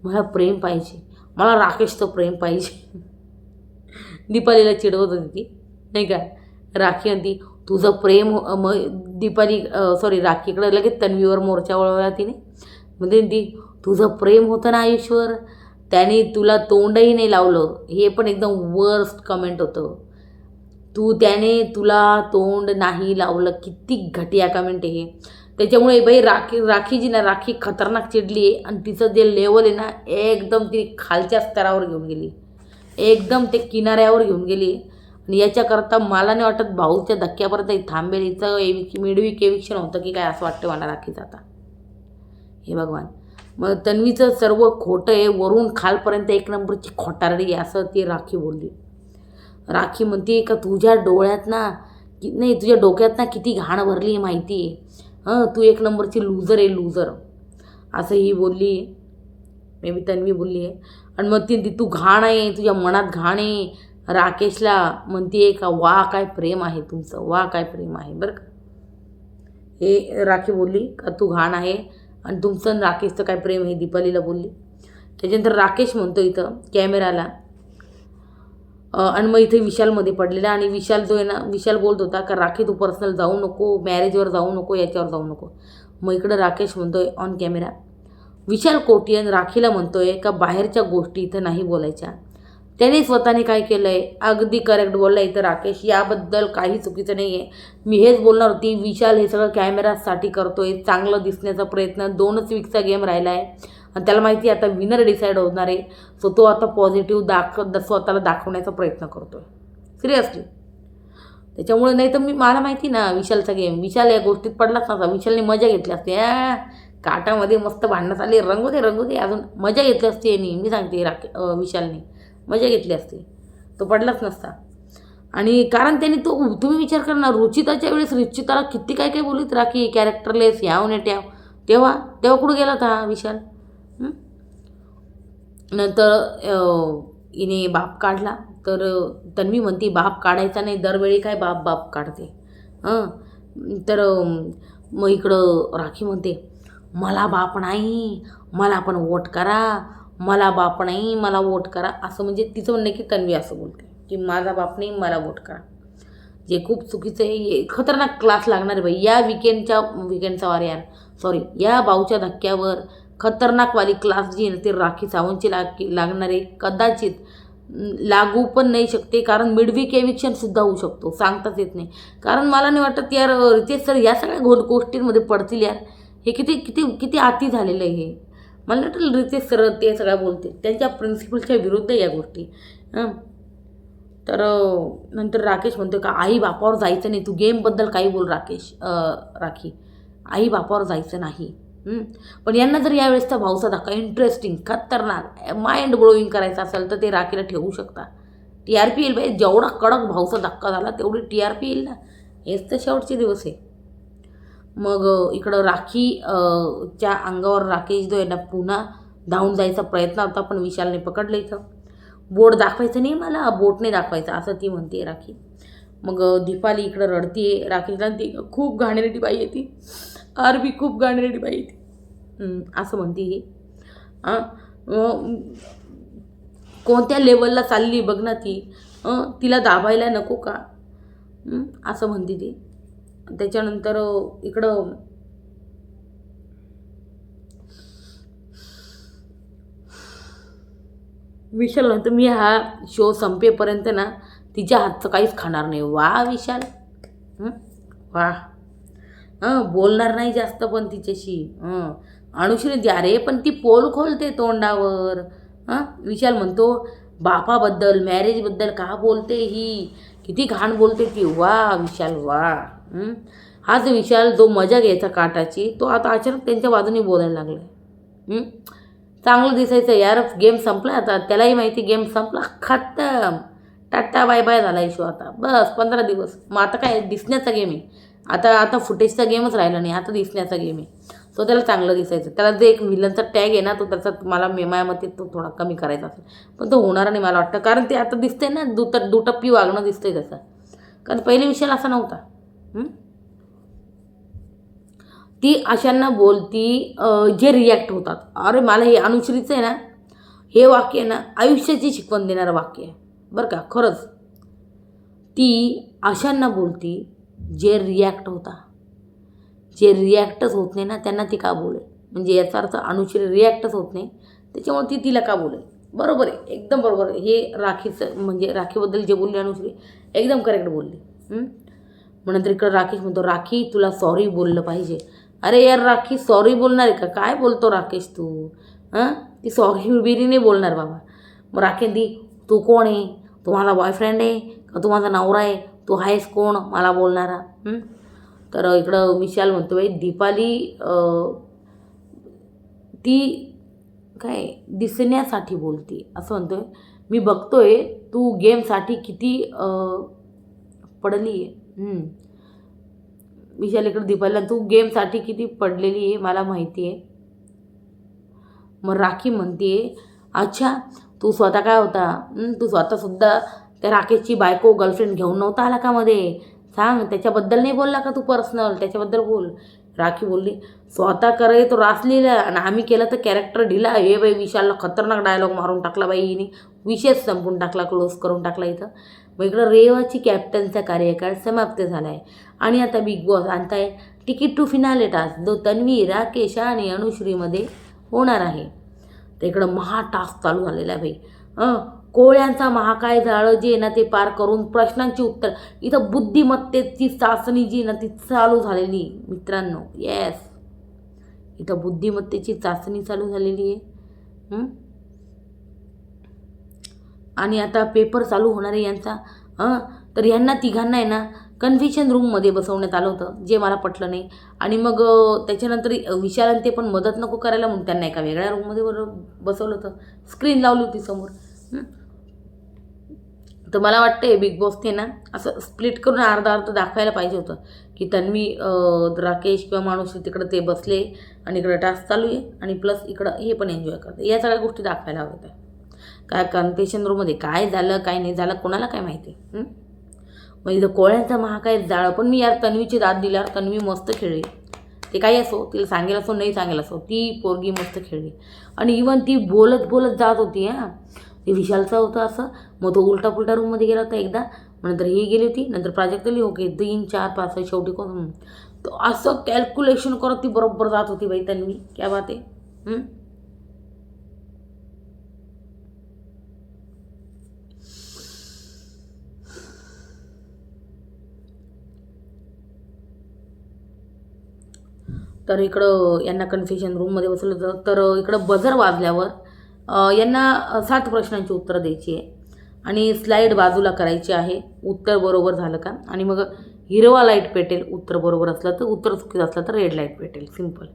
मला प्रेम पाहिजे, मला राकेशचं प्रेम पाहिजे. दीपालीला चिडवत होती ती नाही का. राखी म्हणती तुझं प्रेम मग दीपाली राखीकडे लगेच तन्वीवर मोर्चा वळवला तिने. म्हणजे ती तुझं प्रेम होतं ना आयुष्यवर, त्याने तुला तोंडही नाही लावलं, हे पण एकदम वर्स्ट कमेंट होतं. त्याने तुला तोंड नाही लावलं, किती घटिया कमेंट आहे हे. त्याच्यामुळे बाई राखी जी ना, राखी खतरनाक चिडली आहे आणि तिचं जे लेवल आहे ना एकदम ती खालच्या स्तरावर घेऊन गेली, एकदम ते किनाऱ्यावर घेऊन गेली. आणि याच्याकरता मला नाही वाटत भाऊच्या धक्क्यापर्यंत थांबेल. हिचं मिडवीक एविक्शन होतं की काय असं वाटतं मला राखीचं आता. हे भगवान. मग तन्वीचं सर्व खोटं आहे, वरून खालपर्यंत एक नंबरची खोटारडी आहे असं ती राखी बोलली. राखी म्हणते का तुझ्या डोळ्यात ना नाही तुझ्या डोक्यात ना किती घाण भरली आहे माहिती आहे, तू एक नंबरची लूजर आहे, लूजर असं ही बोलली. मे बी तन्वी बोलली आहे. आणि मग ती तू घाण आहे, तुझ्या मनात घाण आहे. राकेशला म्हणते का वा काय प्रेम आहे तुमचं, वा काय प्रेम आहे बरं का. हे राखी बोलली का तू घाण आहे आणि तुमचं राकेशचं काय प्रेम आहे, दीपालीला बोलली. त्याच्यानंतर राकेश म्हणतो इथं कॅमेराला, आणि मग इथे विशालमध्ये पडलेला. आणि विशाल जो आहे ना, विशाल बोलत होता का राखी तू पर्सनल जाऊ नको, मॅरेजवर जाऊ नको, याच्यावर जाऊ नको. मग इकडं राकेश म्हणतोय ऑन कॅमेरा, विशाल कोटियन राखीला म्हणतोय का बाहेरच्या गोष्टी इथं नाही बोलायच्या, त्याने स्वतःने काय केलं आहे, अगदी करेक्ट बोलला इथं राकेश, याबद्दल काही चुकीचं नाही आहे. मी हेच बोलणार होती, विशाल हे सगळं कॅमेरासाठी करतोय, चांगलं दिसण्याचा प्रयत्न. 2च वीकचा गेम राहिला आहे आणि त्याला माहिती आहे आता विनर डिसाईड होणार आहे. सो तो आता पॉझिटिव्ह स्वतःला दाखवण्याचा प्रयत्न करतोय सिरियसली. त्याच्यामुळे नाही तर मला माहिती ना विशालचा गेम, विशाल या गोष्टीत पडलाच नव्हता. विशालने मजा घेतली असते, काटामध्ये मस्त भांडणं चालली, रंगू दे अजून मजा घेतली असते यांनी. मी सांगते विशालने मजा घेतली असते, तो पडलाच नसता. आणि कारण त्यांनी तुम्ही विचार करणार, रुचिताच्या वेळेस रुचिताला किती काय काय बोलीत राखी, कॅरेक्टरलेस, याव ने ट्याव. तेव्हा कुठं गेला होता विशाल? नंतर हिने बाप काढला, तर तन्वी म्हणते बाप काढायचा नाही, दरवेळी काय बाप काढते. तर मग इकडं राखी म्हणते मला बाप नाही, मला पण वोट करा, मला बाप नाही, मला वोट करा. असं म्हणजे तिचं म्हणणं की तन्वी असं बोलते की माझा बाप नाही, मला वोट करा, जे खूप चुकीचं आहे. खतरनाक क्लास लागणार आहे बाई या विकेंडचा वार यार, सॉरी या भाऊच्या धक्क्यावर खतरनाकवाली क्लास जी आहे ते राखी सावंतची लागणार आहे. कदाचित लागू पण नाही शकते, कारण मिडवीक एविक्शनसुद्धा होऊ शकतो, सांगताच येत नाही. कारण मला नाही वाटत यार रितेश सर या सगळ्या गोष्टींमध्ये पडतील यार. हे किती किती किती आती झालेलं आहे हे. मला वाटतं रितेश सर ते सगळ्या बोलते, त्यांच्या प्रिन्सिपलच्या विरुद्ध या गोष्टी. तर नंतर राकेश म्हणतो का आई बापावर जायचं नाही, तू गेमबद्दल काही बोल राखी, आई बापावर जायचं नाही. पण यांना जर यावेळेसचा भाऊचा धक्का इंटरेस्टिंग खतरनाक माइंड ब्लोईंग करायचा असेल तर ते राखीला ठेवू शकता. TRP येईल बाई, जेवढा कडक भाऊचा धक्का झाला तेवढी TRP येईल ना. हेच तर शेवटचे दिवस आहे. मग इकडं राखी च्या अंगावर राकेश जो आहे ना पुन्हा धावून जायचा प्रयत्न होता, पण विशालने पकडलं. इथं बोट दाखवायचं नाही मला, बोट नाही दाखवायचं असं ती म्हणते राखी. मग दीपाली इकडं रडतीये, राकेशला ती खूप घाणेरडी बाई आहे ती, आरबी खूप घाणेरडी बाई ती असं म्हणते ही. कोणत्या लेवलला चालली बघ ना ती, तिला दाबायला नको का असं म्हणते ती. त्याच्यानंतर इकडं विशाल म्हणतो मी हा शो संपेपर्यंत ना तिच्या हातचं काहीच खाणार नाही. वा विशाल, वा. बोलणार नाही जास्त पण तिच्याशी. अनुश्री द्या रे, पण ती पोल खोलते तोंडावर. विशाल म्हणतो बापाबद्दल मॅरेजबद्दल का बोलते ही, किती घाण बोलते ती. वा विशाल वा. हाच विशाल जो मजा घ्यायचा काटाची, तो आता अचानक त्यांच्या बाजूने बोलायला लागला. चांगलं दिसायचं यार. गेम संपला आता, त्यालाही माहिती गेम संपला, खतम, टाटा बाय बाय झाला इशू आता. बस 15 दिवस. मग आता काय दिसण्याचा गेम आहे आता फुटेजचा गेमच राहिला नाही, आता दिसण्याचा गेम आहे. सो त्याला चांगलं दिसायचं. त्याला जे एक विलनचा टॅग आहे ना तो त्याचा मला माझ्यामध्ये तो थोडा कमी करायचा असेल, पण तो होणार नाही मला वाटतं. कारण ते आता दिसतंय ना दुटप्पी वागणं दिसतंय त्याचं. कारण पहिले विषय असा नव्हता. ती अशांना बोलती जे रिॲक्ट होतात. अरे मला हे अनुश्रीचं आहे ना हे वाक्य आहे ना आयुष्याची शिकवण देणारं वाक्य आहे बरं का. खरंच ती अशांना बोलती जे रिॲक्ट होता, जे रिॲक्टच होत नाही ना त्यांना ती का बोलेल. म्हणजे याचा अर्थ अनुश्री रिॲक्टच होत नाही, त्याच्यामुळे ती तिला का बोलेल. बरोबर आहे, एकदम बरोबर आहे. हे राखीचं म्हणजे राखीबद्दल जे बोलली अनुश्री एकदम करेक्ट बोलली. मग नंतर इकडं राकेश म्हणतो राखी तुला सॉरी बोललं पाहिजे. अरे यार राखी सॉरी बोलणार आहे का, काय बोलतो राकेश तू. ती सॉरी बिरी नाही बोलणार बाबा. मग राखी ती तू कोण आहे, तू माझा बॉयफ्रेंड आहे का तू माझा नवरा आहे, तू आहेस कोण मला बोलणारा. तर इकडं विशाल म्हणतो बाई दीपाली ती काय दिसण्यासाठी बोलती असं म्हणतोय. मी बघतोय तू गेमसाठी किती पडली आहे. विशाल इकडं दीपालीला तू गेमसाठी किती पडलेली आहे मला माहिती आहे. मग राखी म्हणते अच्छा तू स्वतः काय होता, तू स्वतःसुद्धा त्या राकेशची बायको गर्लफ्रेंड घेऊन नव्हता आला का मध्ये, सांग त्याच्याबद्दल नाही बोलला का तू पर्सनल, त्याच्याबद्दल बोल. राखी बोलली स्वतः करे तो रास लिहिला आणि आम्ही केलं तर कॅरेक्टर ढिला. हे बाई विशालला खतरनाक डायलॉग मारून टाकला बाई हिने, विषयच संपून टाकला, क्लोज करून टाकला इथं. मग इकडं रेवाची कॅप्टनचा कार्यकाळ समाप्त झाला आहे आणि आता बिग बॉस आणताय तिकीट टू फिनाले टास्क जो तन्वी राकेश आणि अनुश्रीमध्ये होणार आहे. तर इकडं महा टास्क चालू झालेला आहे बाई. कोळ्यांचा महाकाय जाळं जे आहे ना ते पार करून प्रश्नांची उत्तर, इथं बुद्धिमत्तेची चाचणी जी आहे ना ती चालू झालेली मित्रांनो. येस, इथं बुद्धिमत्तेची चाचणी चालू झालेली आहे. आणि आता पेपर चालू होणार आहे यांचा. तर यांना तिघांना आहे ना कन्फ्युजन रूममध्ये बसवण्यात आलं होतं, जे मला पटलं नाही. आणि मग त्याच्यानंतर विशाल ते पण मदत नको करायला म्हणून त्यांना एका वेगळ्या रूममध्ये बसवलं होतं, स्क्रीन लावली होती समोर. तर मला वाटतं बिग बॉसने ना असं स्प्लिट करून अर्धा अर्ध दाखवायला पाहिजे होतं, की तन्वी राकेश किंवा माणूस तिकडं ते बसले आणि इकडं टास्क चालू आहे आणि प्लस इकडं हे पण एन्जॉय करते. या सगळ्या गोष्टी दाखवायला हव्या होत्या. काय कन्फ्युजन रूममध्ये काय झालं काय नाही झालं कोणाला काय माहिती. मग इथं कोळ्यांचा महाकाय जाळं. पण मी यार तन्वीची दाद दिल्यावर तन्वी मस्त खेळली. ते काही असो, तिला सांगेल असो नाही सांगेल असो, ती पोरगी मस्त खेळली. आणि इवन ती बोलत बोलत जात होती. ते विशालचं होतं असं, मग तो उलटा पुलटा रूममध्ये गेला होता एकदा, नंतर ही गेली होती, नंतर प्राजक्ता आली, ओके 3 4 5 शेवटी कोण. तो असं कॅल्क्युलेशन करत ती बरोबर जात होती बाई तन्वी. क्या बात आहे. तर इकडं यांना कन्फ्युजन रूममध्ये बसवलं होतं. तर इकडं बझर वाजल्यावर यांना 7 प्रश्नांची उत्तरं द्यायची आहे आणि स्लाईड बाजूला करायची आहे. उत्तर बरोबर झालं का, आणि मग हिरवा लाईट पेटेल उत्तर बरोबर असलं तर, उत्तर चुकीचं असलं तर रेड लाईट पेटेल. सिम्पल.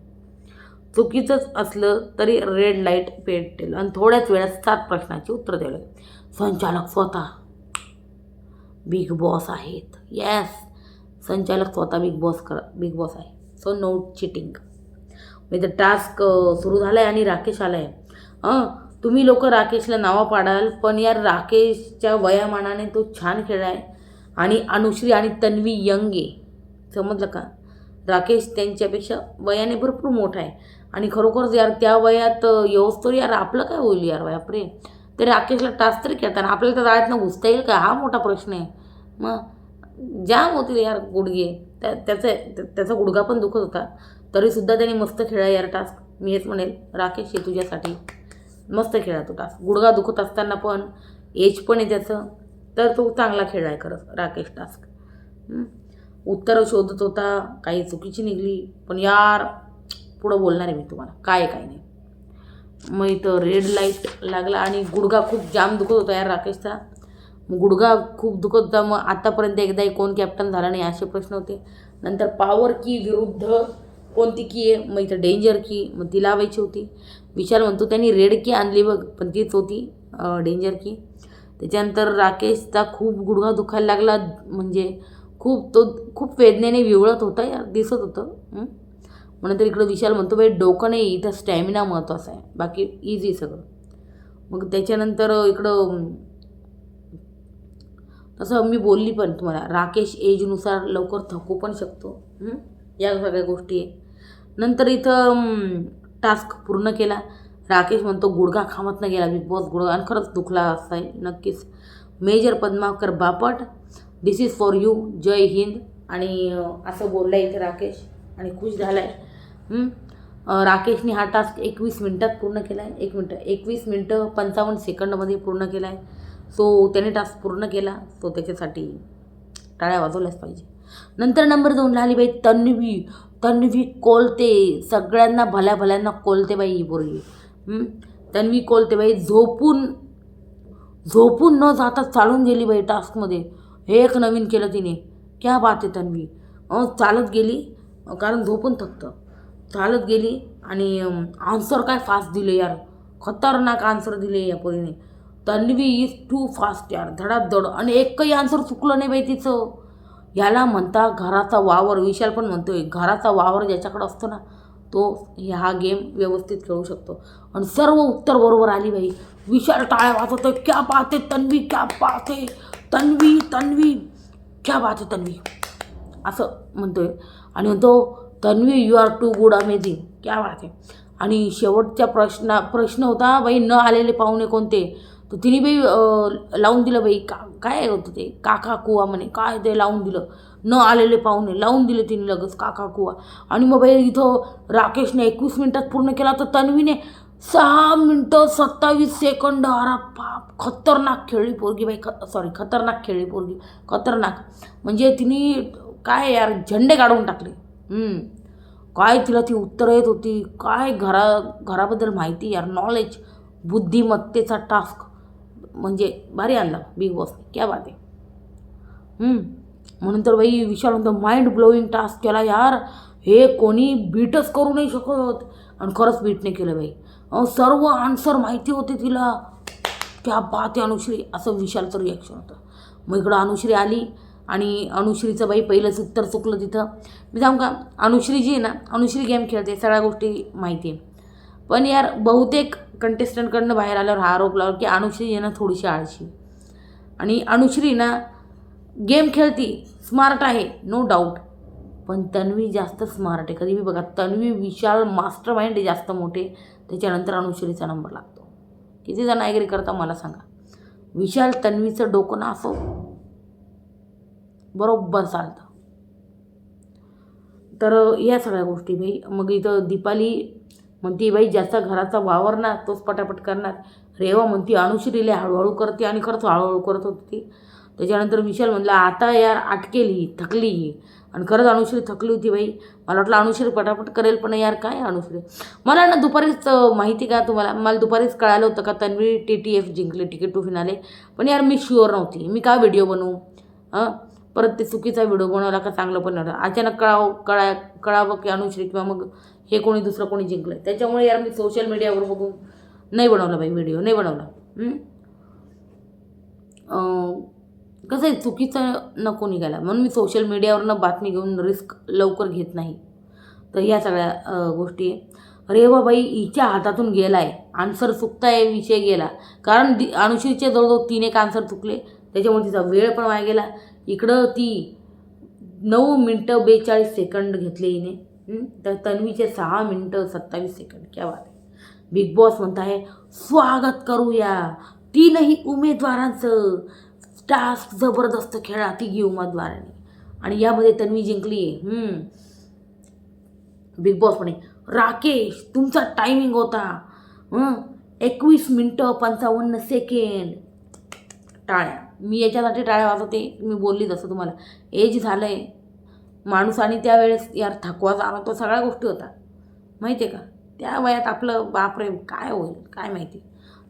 चुकीचंच असलं तरी रेड लाईट पेटेल आणि थोड्याच वेळात 7 प्रश्नांची उत्तरं द्यावी लागेल. संचालक स्वतः बिग बॉस आहेत. येस, संचालक स्वतः बिग बॉस आहे. So no cheating. म्हणजे टास्क सुरू झाला आहे आणि राकेश आला आहे. तुम्ही लोक राकेशला नावं पाडाल, पण यार राकेशच्या वयामानाने तो छान खेळला आहे आणि अनुश्री आणि तन्वी यंग आहे. समजलं का. राकेश त्यांच्यापेक्षा वयाने भरपूर मोठा आहे आणि खरोखरच यार त्या वयात येऊस्तोवर यार आपलं काय होईल यार बापरे. ते राकेशला टास्क तरी खेळताना आपल्याला त्या जाळ्यातनं घुसता येईल का, हा मोठा प्रश्न आहे. मग जाम होतील यार गुडघे. त्याचा गुडघा पण दुखत होता, तरीसुद्धा त्याने मस्त खेळा यार टास्क. मी हेच म्हणेल राकेश हे तुझ्यासाठी मस्त खेळा तो टास्क. गुडघा दुखत असताना पण एज पण आहे त्याचं, तर तो चांगला खेळला आहे खरंच राकेश टास्क. उत्तरं शोधत होता, काही चुकीची निघली, पण यार पुढं बोलणार आहे मी तुम्हाला काय नाही. मग इथं रेड लाईट लागला आणि गुडघा खूप जाम दुखत होता यार राकेशचा. गुडघा खूप दुखत होता. मग आतापर्यंत एकदाही कोण कॅप्टन झाला नाही असे प्रश्न होते. नंतर पॉवर की विरुद्ध कोणती की आहे, मग इथं डेंजर की, मग ती लावायची होती. विशाल म्हणतो त्यांनी रेड की आणली बघ, पण तीच होती डेंजर की. त्याच्यानंतर राकेशचा खूप गुडघा दुखायला लागला, म्हणजे खूप वेदनेने विवळत होता यार, दिसत होतं. मग नंतर इकडं विशाल म्हणतो बाई डोकं नाही, इथं स्टॅमिना महत्त्वाचा आहे, बाकी इझी सगळं. मग त्याच्यानंतर इकडं तसं मी बोलली पण तुम्हाला, राकेश एजनुसार लवकर थकू पण शकतो. या सगळ्या गोष्टी आहे. नंतर इथं टास्क पूर्ण केला. राकेश म्हणतो गुडघा खामतनं गेला बिग बॉस गुडघा, आणि खरंच दुखला असाय नक्कीच. Major Padmakar Bapat, this is for you, जय हिंद. आणि असं बोलला इथे राकेश आणि खुश झाला आहे. राकेशने हा टास्क 21 मिनटात पूर्ण केला आहे. 21 मिनटं 55 सेकंडमध्ये पूर्ण केला आहे. सो त्याने टास्क पूर्ण केला, सो त्याच्यासाठी टाळ्या वाजवल्याच पाहिजे. नंतर नंबर 2ला आली बाई तन्वी कोलते. सगळ्यांना भल्यांना कोलते बाई ही पोरगी. तन्वी कोलते बाई झोपून न जाता चालून गेली बाई टास्कमध्ये. हे एक नवीन केलं तिने. क्या बात आहे तन्वी. चालत गेली, कारण झोपून थकतं. चालत गेली आणि आन्सर काय फास्ट दिले यार, खतरनाक आन्सर दिले या पोरीने. तन्वी इज टू फास्ट यार, धडाधड. आणि एकही आन्सर चुकलं नाही बाई तिचं. याला म्हणता घराचा वावर. विशाल पण म्हणतोय घराचा वावर ज्याच्याकडं असतो ना, तो हा गेम व्यवस्थित खेळू शकतो. आणि सर्व उत्तर बरोबर आली बाई. विशाल टाळ्या वाजवतोय, क्या बात आहे तन्वी, क्या बात आहे तन्वी, क्या बात आहे तन्वी, असं म्हणतोय. आणि म्हणतो Tanvi you are too good, amazing, क्या बात आहे. आणि शेवटच्या प्रश्न होता बाई न आलेले पाहुणे कोणते, तर तिने बाई लावून दिलं बाई. काय होतं ते, काका कुवा म्हणे, काय ते लावून दिलं. न आलेले पाहुणे लावून दिले तिने लगेच काका कुवा. आणि मग बाई इथं राकेशने 21 मिनटात पूर्ण केला, तर तन्वीने 6 मिनटं 27 सेकंद. अरे बाप, खतरनाक खेळली पोरगी बाई. खतरनाक खेळली पोरगी, खतरनाक. म्हणजे तिने काय यार झेंडे काढून टाकले. काय तिला ती उत्तरं येत होती, काय घराबद्दल माहिती यार, नॉलेज, बुद्धिमत्तेचा टास्क म्हणजे भारी आणला बिग बॉसने. क्या बात आहे. म्हणून तर बाई विशाल म्हणतो माइंड ब्लोईंग टास्क केला यार, हे कोणी बीटच करू नाही शकत. आणि खरंच बीट नाही केलं बाई. सर्व आन्सर माहिती होते तिला. क्या बात आहे अनुश्री, असं विशालचं रिॲक्शन होतं. मग इकडं अनुश्री आली आणि अनुश्रीचं बाई पहिलंच उत्तर चुकलं तिथं. मी सांगू का, अनुश्री जी आहे ना, अनुश्री गेम खेळते, सगळ्या गोष्टी माहिती आहे. पण यार बहुतेक कंटेस्टंटकडनं बाहेर आल्यावर हा आरोप लावला की अनुश्री आहे ना थोडीशी आळशी. आणि अनुश्री ना गेम खेळती, स्मार्ट आहे, नो डाऊट. पण तन्वी जास्त स्मार्ट आहे. कधी बी बघा, तन्वी विशाल मास्टर माइंड आहे जास्त मोठे, त्याच्यानंतर अनुश्रीचा नंबर लागतो. किती जण ॲग्री करता मला सांगा. विशाल तन्वीचं डोकं ना असं बरोबर चालतं. तर या सगळ्या गोष्टी बाई. मग इथं दीपाली म्हणती बाई ज्याचा घराचा वावर ना तोच पटापट करणार. रेवा म्हणती अनुश्रीला हळूहळू करते, आणि खरंच हळूहळू करत होती ती. त्याच्यानंतर विशाल म्हणला आता यार अटकेली, थकली. आणि खरंच अनुश्री थकली होती बाई. मला वाटलं अनुश्री पटापट करेल, पण यार काय अनुश्री. मला ना दुपारीच माहिती का तुम्हाला, मला दुपारीच कळालं होतं का तन्वी TTF जिंकले, तिकीट टू फिनाले. पण यार मी शुअर नव्हती. मी काय व्हिडिओ बनवू, परत ते चुकीचा व्हिडिओ बनवला का चांगलं पण नव्हतं. अचानक कळावं की अनुश्री किंवा मग हे कोणी दुसरं कोणी जिंकलं. त्याच्यामुळे यार मी सोशल मीडियावर बघून नाही बनवला बाई व्हिडिओ, नाही बनवला. कसं आहे, चुकीचं नको निघायला म्हणून मी सोशल मीडियावरनं बातमी घेऊन रिस्क लवकर घेत नाही. तर ह्या सगळ्या गोष्टी आहे. रेवाबाई हिच्या हातातून गेला आहे, आन्सर चुकताय, विषय गेला. कारण अनुश्रीचे जवळजवळ 3 एक आन्सर चुकले, त्याच्यामुळे तिचा वेळ पण वाया गेला. इकडं ती 9 मिनटं 42 सेकंड घेतले हिने, तर तन्वीचे 6 मिनटं 27 सेकंड. क्या बात आहे. बिग बॉस म्हणत आहे स्वागत करूया 3ही उमेदवारांचं. टास्क जबरदस्त खेळा 3 उमेदवारांनी, आणि यामध्ये तन्वी जिंकली आहे. बिग बॉस म्हणे राकेश तुमचा टायमिंग होता 21 मिनटं 55 सेकंड. टाळ्या. मी याच्यासाठी टाळ्या वाजवते, मी बोलली तसं तुम्हाला. एज झालं आहे माणूस, आणि त्यावेळेस यार थकवा जाणवतो, सगळ्या गोष्टी होतात माहिती आहे का. त्या वयात आपलं बापरे काय होईल काय माहिती.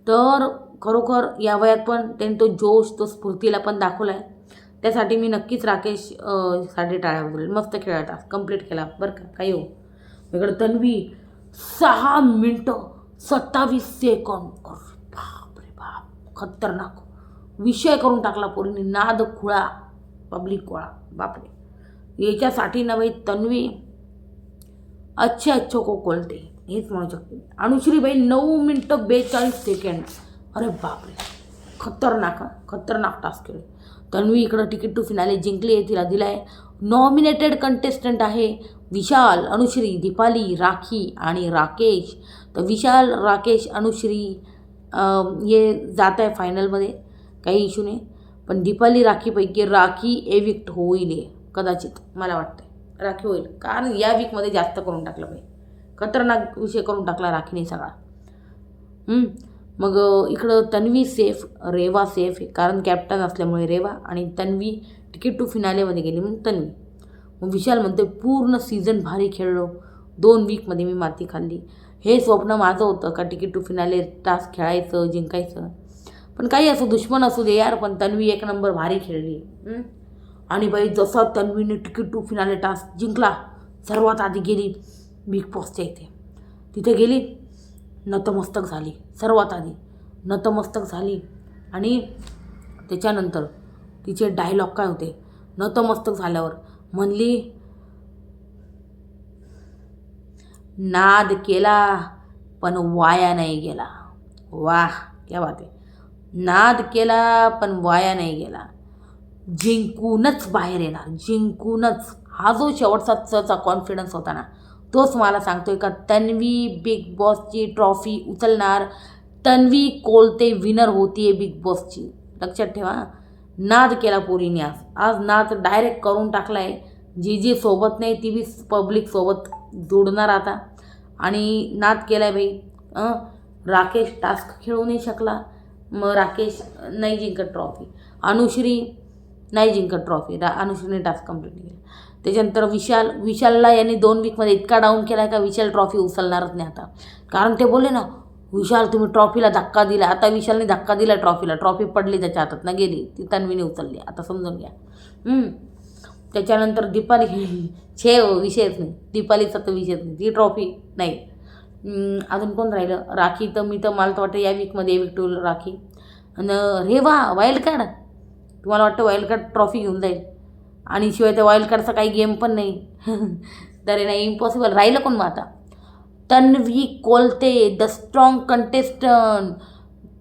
तर खरोखर या वयात पण त्यांनी तो जोश, तो स्फूर्तीला पण दाखवला आहे. त्यासाठी मी नक्कीच राकेश साठी टाळ्या वाजवल्या. मस्त खेळा, टास्क कंप्लीट केला बरं का, काही हो. वेगळं तन्वी 6 मिनटं 27 सेकंड. बापरे बाप, खतरनाक विषय करून टाकला पोरीने. नाद खुळा, पब्लिक गोळा. बापरे, याच्यासाठी ना बाई तन्वी अच्छे को कोलते, हेच म्हणू शकते. अनुश्रीबाई 9 मिनटं 42 सेकंड. अरे बापरे, खतरनाक, खतरनाक टास्क केले. तन्वी इकडं तिकीट टू फिनाले जिंकली आहे. तिला दिला आहे. नॉमिनेटेड कंटेस्टंट आहे विशाल, अनुश्री, दीपाली, राखी आणि राकेश. तर विशाल, राकेश, अनुश्री हे जात आहे फायनलमध्ये, काही इश्यू नाही. पण दीपाली राखीपैकी राखी एविक्ट होईल कदाचित, मला वाटतं राखी होईल. कारण या वीकमध्ये जास्त करून टाकलं पाहिजे, खतरनाक विषय करून टाकला राखीने सगळा. मग इकडं तन्वी सेफ, रेवा सेफ आहे, कारण कॅप्टन असल्यामुळे रेवा, आणि तन्वी तिकीट टू फिनालेमध्ये गेली म्हणून तन्वी. मग विशाल म्हणते पूर्ण सीझन भारी खेळलो, 2 वीकमध्ये मी माती खाल्ली. हे स्वप्न माझं होतं का तिकीट टू फिनाले टास्क खेळायचं, जिंकायचं. पण काही असो, दुश्मन असू दे यार, पण तन्वी 1 नंबर भारी खेळली. आणि बाई जसा तन्वीने तिकीट टू फिनाले टास्क जिंकला, सर्वात आधी गेली बिग बॉसच्या इथे. तिथे गेली, नतमस्तक झाली, सर्वात आधी नतमस्तक झाली. आणि त्याच्यानंतर तिचे डायलॉग काय होते, नतमस्तक झाल्यावर म्हणली नाद केला पण वाया नाही गेला. वाह, क्या बात आहे. नाद केला पण वाया नाही गेला, जिंकूनच बाहेर येणार, जिंकूनच. हा जो शेवटचा कॉन्फिडन्स होता ना, तोच मला सांगतोय का तन्वी बिग बॉसची ट्रॉफी उचलणार. तन्वी कोलते विनर होतीये बिग बॉसची, लक्षात ठेवा. नाद केला पोरीने, आज नाद डायरेक्ट करून टाकला आहे. जी सोबत नाही ती बी पब्लिक सोबत जोडणार आता, आणि नाद केला आहे बाई. राकेश टास्क खेळू नाही शकला, मग राकेश नाही जिंकत ट्रॉफी. अनुश्री नाही जिंकत ट्रॉफी, अनुश्रीने टास्क कंप्लीट केला. त्याच्यानंतर विशालला यांनी 2 वीकमध्ये इतका डाऊन केला आहे का विशाल ट्रॉफी उचलणारच नाही आता. कारण ते बोलले ना, विशाल तुम्ही ट्रॉफीला धक्का दिला. आता विशालने धक्का दिला ट्रॉफीला, ट्रॉफी पडली त्याच्या हातातनं गेली, ती तन्वीने उचलली, आता समजून घ्या. त्याच्यानंतर दीपाली विषयच नाही, दीपालीचा तर विषयच नाही, ती ट्रॉफी नाही. अजून कोण राहिलं? राखी तर मला तर वाटतं या वीकमध्ये विक्टोल राखी. आणि रेवा वाईल्ड कार्ड, तुम्हाला वाटतं वाईल्ड कार्ड ट्रॉफी घेऊन जाईल, आणि शिवाय त्या वाईल्ड कार्डचा काही गेम पण नाही. तर नाही, इम्पॉसिबल. राहिलं कोण मग आता? Tanvi Kolte, the strong contestant,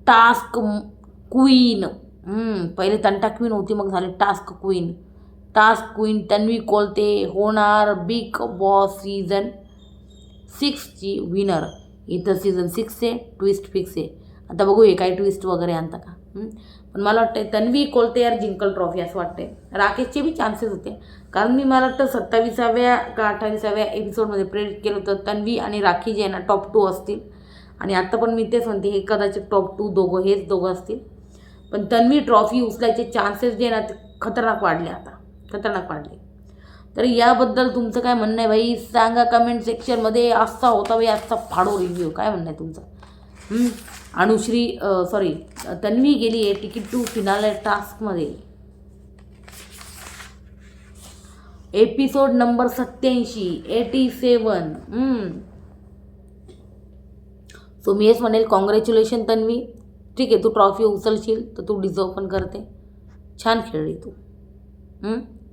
task queen. पहिले तंटा क्वीन होती, मग झाली task queen. Task queen Tanvi Kolte होणार बिग बॉस सीझन 6ची विनर. इथं सीझन 6 ट्विस्ट फिक्स आहे. आता बघूया काही ट्विस्ट वगैरे आणता का. पण मला वाटतं तन्वी कोलते यार जिंकल ट्रॉफी असं वाटते. राकेशचे बी चान्सेस होते, कारण मला वाटतं 27व्या का 28व्या एपिसोडमध्ये प्रेडिक्ट केलं होतं तन्वी आणि राखी जे आहे ना टॉप 2 असतील. आणि आत्ता पण मी तेच म्हणते, हे कदाचित टॉप 2 हेच दोघं असतील. पण तन्वी ट्रॉफी उचलायचे चान्सेस जे आहे ना ते खतरनाक वाढले, आता खतरनाक वाढले. तर याबद्दल तुमचं काय म्हणणं आहे भाई, सांगा कमेंट सेक्शनमध्ये. असा होता भाई आजचा फाडो रिव्ह्यू, काय म्हणणं आहे तुमचं? तन्वी गेली आहे तिकीट टू फिनाले टास्कमध्ये. Episode number 87. सो मी हेच म्हणेल, कॉंग्रॅच्युलेशन तन्वी. ठीक आहे, तू ट्रॉफी उचलशील तर तू डिझर्व पण करते. छान खेळली तू,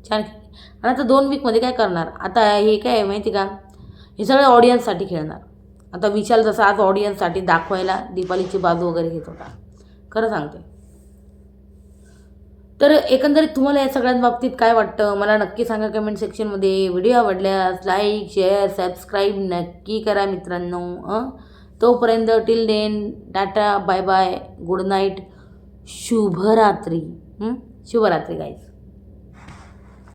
छान खेळली. आणि आता 2 वीकमध्ये काय करणार? आता हे काय आहे माहिती का, हे सगळे ऑडियन्ससाठी खेळणार. आता विशाल जसं आज ऑडियन्ससाठी दाखवायला दीपालीची बाजू वगैरे घेत होता, खरं सांगते. तर एकंदरीत तुम्हाला या सगळ्यांबाबतीत काय वाटतं मला नक्की सांगा कमेंट सेक्शनमध्ये. व्हिडिओ आवडल्यास लाईक शेअर सबस्क्राईब नक्की करा मित्रांनो. तोपर्यंत till then tata bye bye, good night, शुभरात्री. शुभरात्री गाईज.